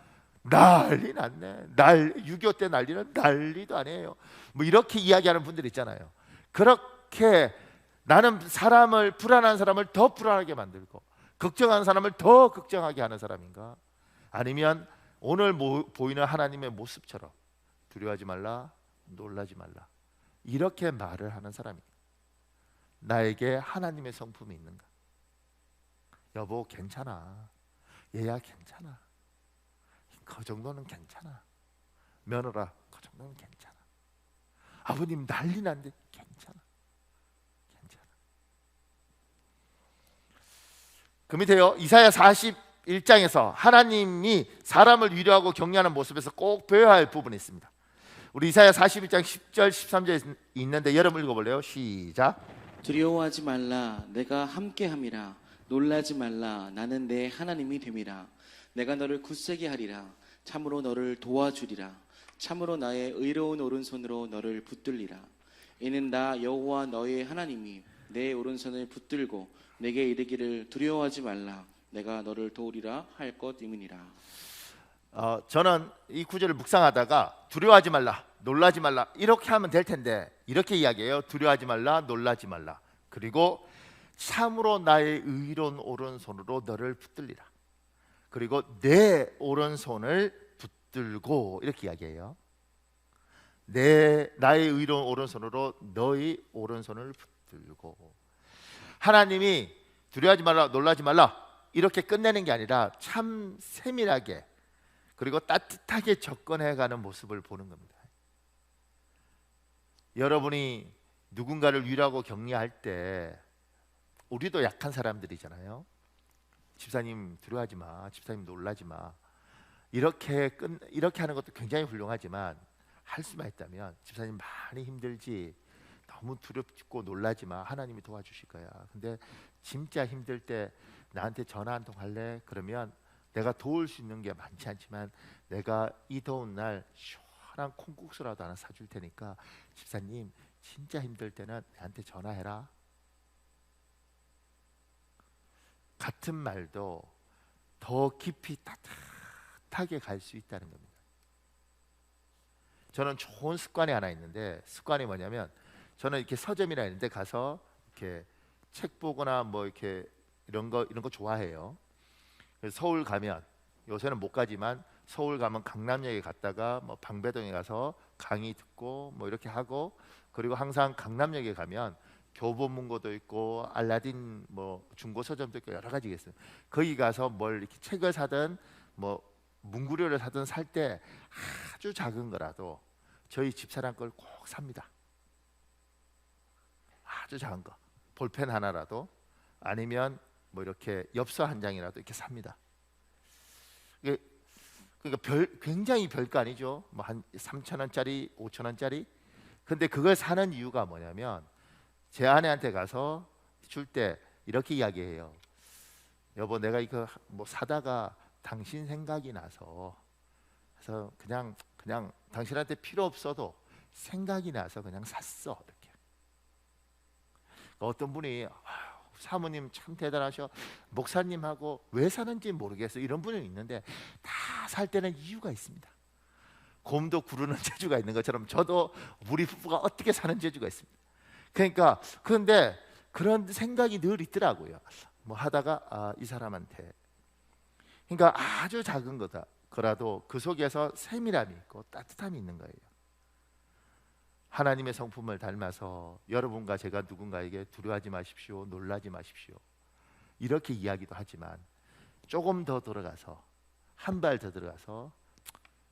난리 났네. 6.25 때 난리는 난리도 아니에요. 뭐 이렇게 이야기하는 분들 있잖아요. 그렇게 나는 불안한 사람을 더 불안하게 만들고 걱정하는 사람을 더 걱정하게 하는 사람인가? 아니면 오늘 보이는 하나님의 모습처럼 두려워하지 말라, 놀라지 말라, 이렇게 말을 하는 사람인가? 나에게 하나님의 성품이 있는가? 여보 괜찮아, 얘야 괜찮아, 그 정도는 괜찮아, 며느라 그 정도는 괜찮아, 아버님 난리 난데 괜찮아. 그 밑에요, 이사야 41장에서 하나님이 사람을 위로하고 격려하는 모습에서 꼭 배워야 할 부분이 있습니다. 우리 이사야 41장 10절 13절에 있는데 여러분 읽어볼래요? 시작. 두려워하지 말라, 내가 함께함이라. 놀라지 말라, 나는 내 하나님이 됨이라. 내가 너를 굳세게 하리라. 참으로 너를 도와주리라. 참으로 나의 의로운 오른손으로 너를 붙들리라. 이는 나 여호와 너의 하나님이 내 오른손을 붙들고 내게 이르기를 두려워하지 말라, 내가 너를 도우리라 할 것임이니라. 저는 이 구절을 묵상하다가 두려워하지 말라, 놀라지 말라 이렇게 하면 될 텐데, 이렇게 이야기해요. 두려워하지 말라, 놀라지 말라, 그리고 참으로 나의 의로운 오른손으로 너를 붙들리라, 그리고 내 오른손을 붙들고, 이렇게 이야기해요. 나의 의로운 오른손으로 너의 오른손을 붙들고. 하나님이 두려워하지 말라, 놀라지 말라 이렇게 끝내는 게 아니라 참 세밀하게 그리고 따뜻하게 접근해가는 모습을 보는 겁니다. 여러분이 누군가를 위로하고 격려할 때, 우리도 약한 사람들이잖아요. 집사님 두려워하지 마, 집사님 놀라지 마, 이렇게 하는 것도 굉장히 훌륭하지만, 할 수만 있다면 집사님 많이 힘들지, 너무 두렵고 놀라지 마, 하나님이 도와주실 거야. 근데 진짜 힘들 때 나한테 전화 한 통 할래? 그러면 내가 도울 수 있는 게 많지 않지만 내가 이 더운 날 시원한 콩국수라도 하나 사줄 테니까 집사님 진짜 힘들 때는 나한테 전화해라. 같은 말도 더 깊이 따뜻하게 갈 수 있다는 겁니다. 저는 좋은 습관이 하나 있는데, 습관이 뭐냐면, 저는 이렇게 서점이나 이런 데 가서 이렇게 책 보거나 뭐 이렇게 이런 거 좋아해요. 그래서 서울 가면, 요새는 못 가지만 서울 가면 강남역에 갔다가 뭐 방배동에 가서 강의 듣고 뭐 이렇게 하고, 그리고 항상 강남역에 가면 교보문고도 있고 알라딘 뭐 중고 서점도 있고 여러 가지가 있어요. 거기 가서 뭘 이렇게 책을 사든 뭐 문구류를 사든 살 때 아주 작은 거라도 저희 집사람 걸 꼭 삽니다. 아주 작은 거, 볼펜 하나라도, 아니면 뭐 이렇게 엽서 한 장이라도 이렇게 삽니다. 그러니까 굉장히 별거 아니죠. 뭐 한 3,000원짜리, 5,000원짜리. 근데 그걸 사는 이유가 뭐냐면 제 아내한테 가서 줄 때 이렇게 이야기해요. 여보, 내가 이거 뭐 사다가 당신 생각이 나서, 그래서 그냥 당신한테 필요 없어도 생각이 나서 그냥 샀어. 이렇게. 어떤 분이 사모님 참 대단하셔, 목사님하고 왜 사는지 모르겠어, 이런 분은 있는데 다 살 때는 이유가 있습니다. 곰도 구르는 재주가 있는 것처럼 저도 우리 부부가 어떻게 사는 재주가 있습니다. 그러니까 그런데 그런 생각이 늘 있더라고요. 뭐 하다가 이 사람한테, 그러니까 아주 작은 거다 그라도 그 속에서 세밀함이 있고 따뜻함이 있는 거예요. 하나님의 성품을 닮아서 여러분과 제가 누군가에게 두려워하지 마십시오, 놀라지 마십시오, 이렇게 이야기도 하지만 조금 더 들어가서, 한 발 더 들어가서,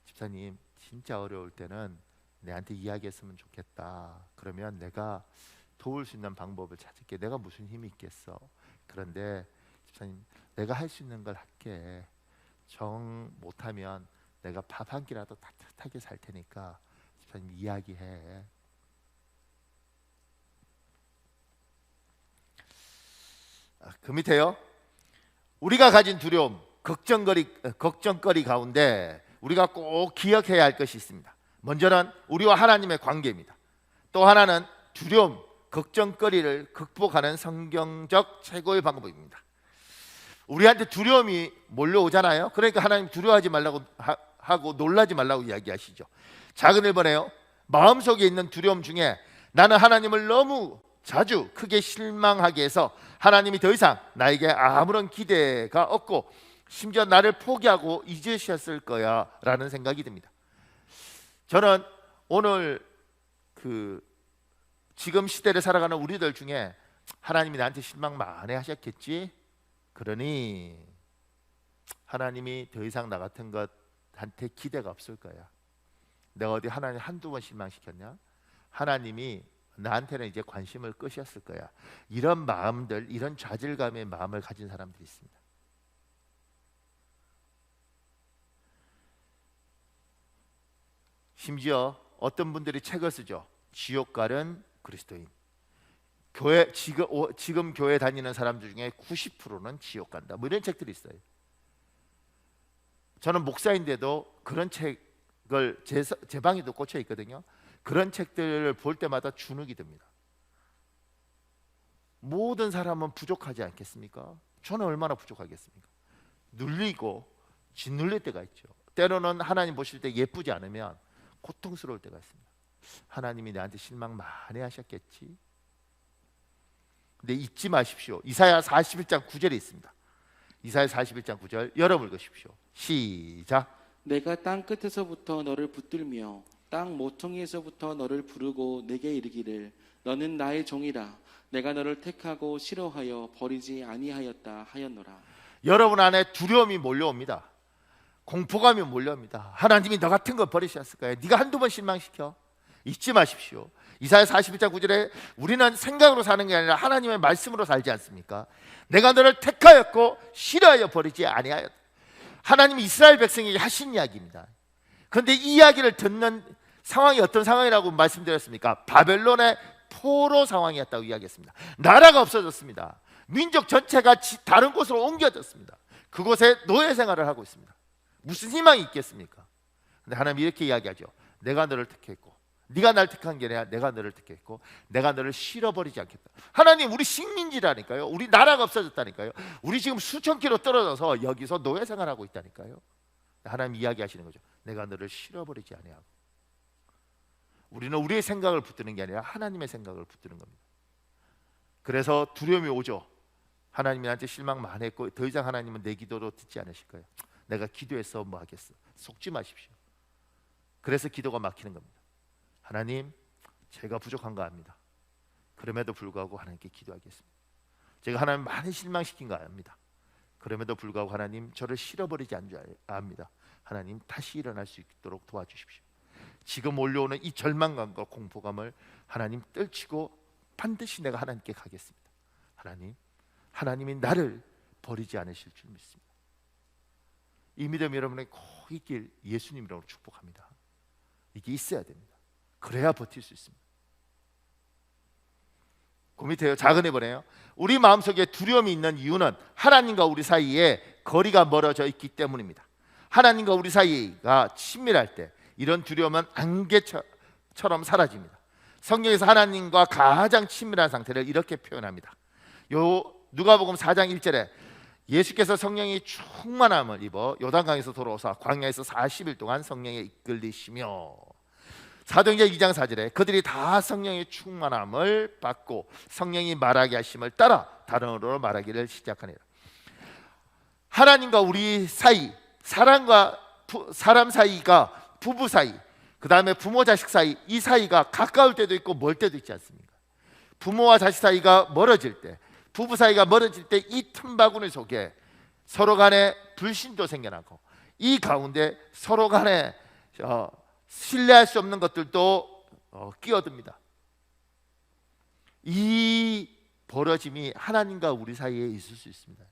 집사님 진짜 어려울 때는 내한테 이야기했으면 좋겠다. 그러면 내가 도울 수 있는 방법을 찾을게. 내가 무슨 힘이 있겠어. 그런데 집사님, 내가 할 수 있는 걸 할게. 정 못하면 내가 밥 한 끼라도 따뜻하게 살 테니까 집사님 이야기해. 그 밑에요. 우리가 가진 두려움, 걱정거리 가운데 우리가 꼭 기억해야 할 것이 있습니다. 먼저는 우리와 하나님의 관계입니다. 또 하나는 두려움, 걱정거리를 극복하는 성경적 최고의 방법입니다. 우리한테 두려움이 몰려오잖아요. 그러니까 하나님 두려워하지 말라고 하고 놀라지 말라고 이야기하시죠. 작은 1번에요. 마음속에 있는 두려움 중에 나는 하나님을 너무 자주 크게 실망하게 해서 하나님이 더 이상 나에게 아무런 기대가 없고 심지어 나를 포기하고 잊으셨을 거야 라는 생각이 듭니다. 저는 오늘 지금 시대를 살아가는 우리들 중에 하나님이 나한테 실망 많이 하셨겠지? 그러니 하나님이 더 이상 나 같은 것한테 기대가 없을 거야. 내가 어디 하나님 한두 번 실망시켰냐? 하나님이 나한테는 이제 관심을 끄셨을 거야. 이런 마음들, 이런 좌절감의 마음을 가진 사람들이 있습니다. 심지어 어떤 분들이 책을 쓰죠. 지옥가는 그리스도인. 지금 교회 다니는 사람들 중에 90%는 지옥 간다. 뭐 이런 책들이 있어요. 저는 목사인데도 그런 책을 제 방에도 꽂혀 있거든요. 그런 책들을 볼 때마다 주눅이 듭니다. 모든 사람은 부족하지 않겠습니까? 저는 얼마나 부족하겠습니까? 눌리고 짓눌릴 때가 있죠. 때로는 하나님 보실 때 예쁘지 않으면 고통스러울 때가 있습니다. 하나님이 나한테 실망 많이 하셨겠지? 근데 잊지 마십시오. 이사야 41장 9절에 있습니다. 이사야 41장 9절 여러분 읽으십시오. 시작. 내가 땅 끝에서부터 너를 붙들며 땅 모퉁이에서부터 너를 부르고 내게 이르기를 너는 나의 종이라 내가 너를 택하고 싫어하여 버리지 아니하였다 하였노라. 여러분 안에 두려움이 몰려옵니다. 공포감이 몰려옵니다. 하나님이 너 같은 거 버리셨을 거예요. 네가 한두 번 실망시켜. 잊지 마십시오. 이사야 41장 9절에 우리는 생각으로 사는 게 아니라 하나님의 말씀으로 살지 않습니까? 내가 너를 택하였고 싫어하여 버리지 아니하였다. 하나님이 이스라엘 백성에게 하신 이야기입니다. 그런데 이 이야기를 듣는 상황이 어떤 상황이라고 말씀드렸습니까? 바벨론의 포로 상황이었다고 이야기했습니다. 나라가 없어졌습니다. 민족 전체가 다른 곳으로 옮겨졌습니다. 그곳에 노예 생활을 하고 있습니다. 무슨 희망이 있겠습니까? 근데 하나님이 이렇게 이야기하죠. 내가 너를 택했고 네가 날 택한 게 아니라 내가 너를 택했고 내가 너를 실어버리지 않겠다. 하나님, 우리 식민지라니까요. 우리 나라가 없어졌다니까요. 우리 지금 수천 킬로 떨어져서 여기서 노예 생활하고 있다니까요. 하나님 이야기하시는 거죠. 내가 너를 실어버리지 아니하고. 우리는 우리의 생각을 붙드는 게 아니라 하나님의 생각을 붙드는 겁니다. 그래서 두려움이 오죠. 하나님이 나한테 실망 많이 했고 더 이상 하나님은 내 기도로 듣지 않으실 거예요. 내가 기도해서 뭐 하겠어. 속지 마십시오. 그래서 기도가 막히는 겁니다. 하나님, 제가 부족한 거 압니다. 그럼에도 불구하고 하나님께 기도하겠습니다. 제가 하나님 많이 실망시킨 거 압니다. 그럼에도 불구하고 하나님 저를 실어버리지 않는 줄 압니다. 하나님 다시 일어날 수 있도록 도와주십시오. 지금 올려오는 이 절망감과 공포감을 하나님 떨치고 반드시 내가 하나님께 가겠습니다. 하나님, 하나님이 나를 버리지 않으실 줄 믿습니다. 이 믿음 여러분의 꼭 있길 예수님 이름으로 축복합니다. 이게 있어야 됩니다. 그래야 버틸 수 있습니다. 그 밑에요, 작은 해보네요. 우리 마음속에 두려움이 있는 이유는 하나님과 우리 사이에 거리가 멀어져 있기 때문입니다. 하나님과 우리 사이가 친밀할 때 이런 두려움은 안개처럼 사라집니다. 성경에서 하나님과 가장 친밀한 상태를 이렇게 표현합니다. 누가복음 4장 1절에 예수께서 성령의 충만함을 입어 요단강에서 돌아오사 광야에서 40일 동안 성령에 이끌리시며, 사도행전 2장 4절에 그들이 다 성령의 충만함을 받고 성령이 말하게 하심을 따라 다른 언어로 말하기를 시작하니라. 하나님과 우리 사이, 사람 사이가, 부부 사이, 그 다음에 부모 자식 사이, 이 사이가 가까울 때도 있고 멀 때도 있지 않습니까? 부모와 자식 사이가 멀어질 때, 부부 사이가 멀어질 때 이 틈바구니 속에 서로 간에 불신도 생겨나고, 이 가운데 서로 간에 신뢰할 수 없는 것들도 끼어듭니다. 이 벌어짐이 하나님과 우리 사이에 있을 수 있습니다.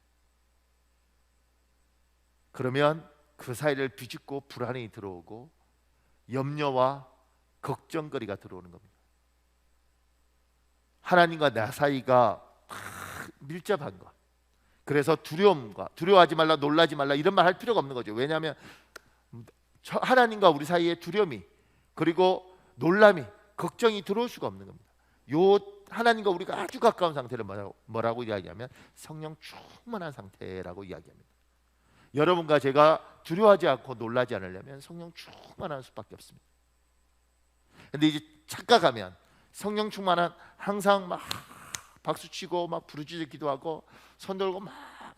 그러면 그 사이를 비집고 불안이 들어오고 염려와 걱정거리가 들어오는 겁니다. 하나님과 나 사이가 밀접한 것. 그래서 두려워하지 말라, 놀라지 말라 이런 말 할 필요가 없는 거죠. 왜냐하면 하나님과 우리 사이에 두려움이, 그리고 놀람이, 걱정이 들어올 수가 없는 겁니다. 하나님과 우리가 아주 가까운 상태를 뭐라고 이야기하면 성령 충만한 상태라고 이야기합니다. 여러분과 제가 두려워하지 않고 놀라지 않으려면 성령 충만한 수밖에 없습니다. 근데 이제 착각하면 성령 충만한, 항상 막 박수치고 막 부르짖어 기도하고 손 들고 막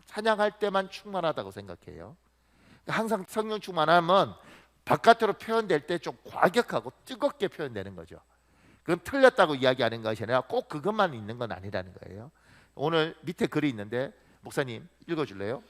찬양할 때만 충만하다고 생각해요. 항상 성령 충만함은 바깥으로 표현될 때 좀 과격하고 뜨겁게 표현되는 거죠. 그건 틀렸다고 이야기하는 것이 아니라 꼭 그것만 있는 건 아니라는 거예요. 오늘 밑에 글이 있는데 목사님 읽어줄래요?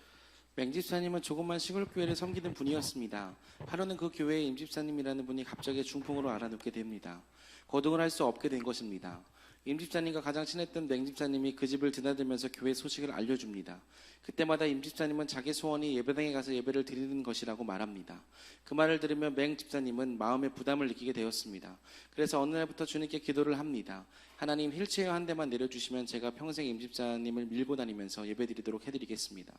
맹집사님은 조그만 시골 교회를 섬기는 분이었습니다. 하루는 그 교회의 임집사님이라는 분이 갑자기 중풍으로 알아눕게 됩니다. 거동을 할 수 없게 된 것입니다. 임집사님과 가장 친했던 맹집사님이 그 집을 드나들면서 교회 소식을 알려줍니다. 그때마다 임집사님은 자기 소원이 예배당에 가서 예배를 드리는 것이라고 말합니다. 그 말을 들으며 맹집사님은 마음의 부담을 느끼게 되었습니다. 그래서 어느 날부터 주님께 기도를 합니다. 하나님, 휠체어 한 대만 내려주시면 제가 평생 임집사님을 밀고 다니면서 예배드리도록 해드리겠습니다.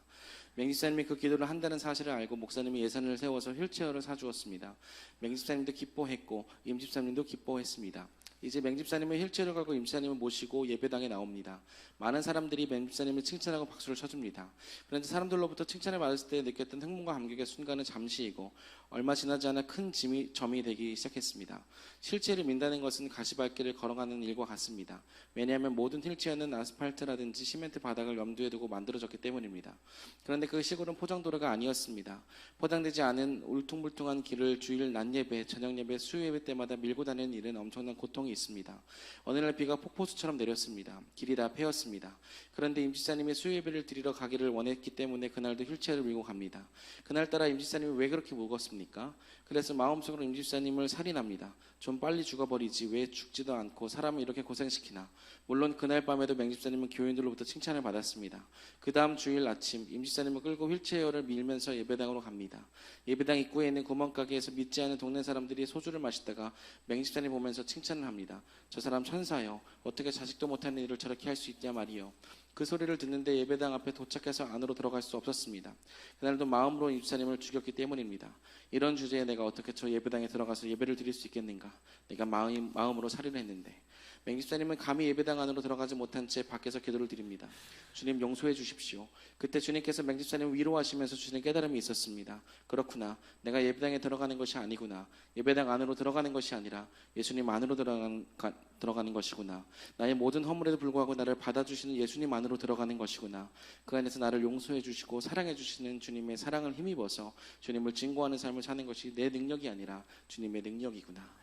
맹집사님이 그 기도를 한다는 사실을 알고 목사님이 예산을 세워서 휠체어를 사주었습니다. 맹집사님도 기뻐했고 임집사님도 기뻐했습니다. 이제 맹집사님은 휠체어를 걸고 임집사님을 모시고 예배당에 나옵니다. 많은 사람들이 맹집사님을 칭찬하고 박수를 쳐줍니다. 그런데 사람들로부터 칭찬을 받았을 때 느꼈던 흥분과 감격의 순간은 잠시이고 얼마 지나지 않아 큰 점이 되기 시작했습니다. 휠체어를 민다는 것은 가시밭길을 걸어가는 일과 같습니다. 왜냐하면 모든 휠체어는 아스팔트라든지 시멘트 바닥을 염두에 두고 만들어졌기 때문입니다. 그런데 그 시골은 포장도로가 아니었습니다. 포장되지 않은 울퉁불퉁한 길을 주일 낮 예배, 저녁 예배, 수요 예배 때마다 밀고 다니는 일은 엄청난 고통이 있습니다. 어느 날 비가 폭포수처럼 내렸습니다. 길이 다 패였습니다. 그런데 임집사님의 수요 예배를 드리러 가기를 원했기 때문에 그날도 휠체어를 밀고 갑니다. 그날따라 임집사님이 왜 그렇게 무겁습니까? 그래서 마음속으로 임집사님을 살인합니다. 좀 빨리 죽어버리지 왜 죽지도 않고 사람을 이렇게 고생시키나. 물론 그날 밤에도 맹집사님은 교인들로부터 칭찬을 받았습니다. 그 다음 주일 아침 임집사님을 끌고 휠체어를 밀면서 예배당으로 갑니다. 예배당 입구에 있는 구멍가게에서 믿지 않는 동네 사람들이 소주를 마시다가 맹집사님 보면서 칭찬을 합니다. 저 사람 천사요. 어떻게 자식도 못하는 일을 저렇게 할 수 있냐 말이요. 그 소리를 듣는데 예배당 앞에 도착해서 안으로 들어갈 수 없었습니다. 그날도 마음으로 임집사님을 죽였기 때문입니다. 이런 주제에 내가 어떻게 저 예배당에 들어가서 예배를 드릴 수 있겠는가? 내가 마음으로 살인을 했는데. 맹집사님은 감히 예배당 안으로 들어가지 못한 채 밖에서 기도를 드립니다. 주님, 용서해 주십시오. 그때 주님께서 맹집사님을 위로하시면서 주신 깨달음이 있었습니다. 그렇구나. 내가 예배당에 들어가는 것이 아니구나. 예배당 안으로 들어가는 것이 아니라 예수님 안으로 들어가는 것이구나. 나의 모든 허물에도 불구하고 나를 받아주시는 예수님 안으로 들어가는 것이구나. 그 안에서 나를 용서해 주시고 사랑해 주시는 주님의 사랑을 힘입어서 주님을 증거하는 삶을 사는 것이 내 능력이 아니라 주님의 능력이구나.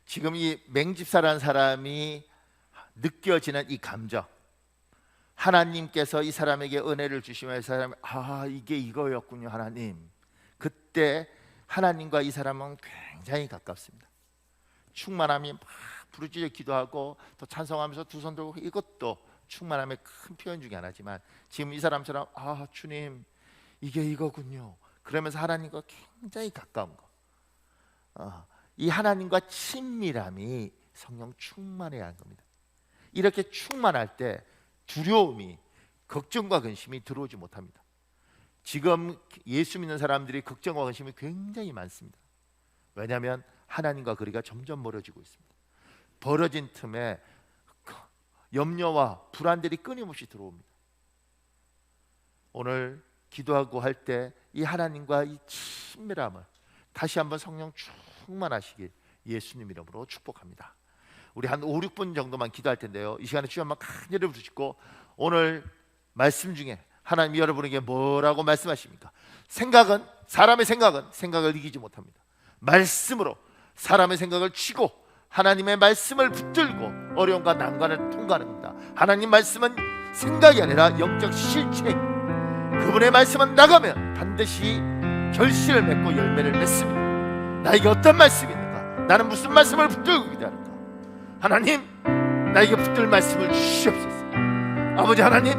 지금 이 맹집사라는 사람이 느껴지는 이 감정, 하나님께서 이 사람에게 은혜를 주시면 이 사람이 이게 이거였군요. 하나님, 그때 하나님과 이 사람은 굉장히 가깝습니다. 충만함이 막 부르짖어 기도하고 또 찬송하면서 두 손 들고 이것도 충만함의 큰 표현 중에 하나지만 지금 이 사람처럼 아 주님 이게 이거군요 그러면서 하나님과 굉장히 가까운 거, 이 하나님과 친밀함이 성령 충만해야 하는 겁니다. 이렇게 충만할 때 두려움이 걱정과 근심이 들어오지 못합니다. 지금 예수 믿는 사람들이 걱정과 근심이 굉장히 많습니다. 왜냐하면 하나님과 거리가 점점 멀어지고 있습니다. 벌어진 틈에 염려와 불안들이 끊임없이 들어옵니다. 오늘 기도하고 할 때 이 하나님과 이 친밀함을 다시 한번 성령 충만하시길 예수님 이름으로 축복합니다. 우리 한 5, 6분 정도만 기도할 텐데요, 이 시간에 주여 한번 간절히 부르시고 오늘 말씀 중에 하나님이 여러분에게 뭐라고 말씀하십니까? 사람의 생각은 생각을 이기지 못합니다. 말씀으로 사람의 생각을 치고 하나님의 말씀을 붙들고 어려움과 난관을 통과하는 겁니다. 하나님 말씀은 생각이 아니라 영적 실체, 그분의 말씀은 나가면 반드시 결실을 맺고 열매를 맺습니다. 나에게 어떤 말씀이 있는가? 나는 무슨 말씀을 붙들고 기도하는가? 하나님, 나에게 붙들 말씀을 주시옵소서. 아버지 하나님,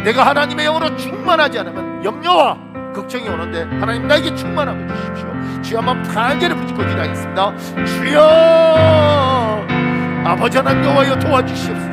내가 하나님의 영으로 충만하지 않으면 염려와 걱정이 오는데 하나님 나에게 충만함을 주십시오. 주여 한번 간절히 부르짖고 기도하겠습니다. 주여, 아버지 하나님 여호와여 도와주시옵소서.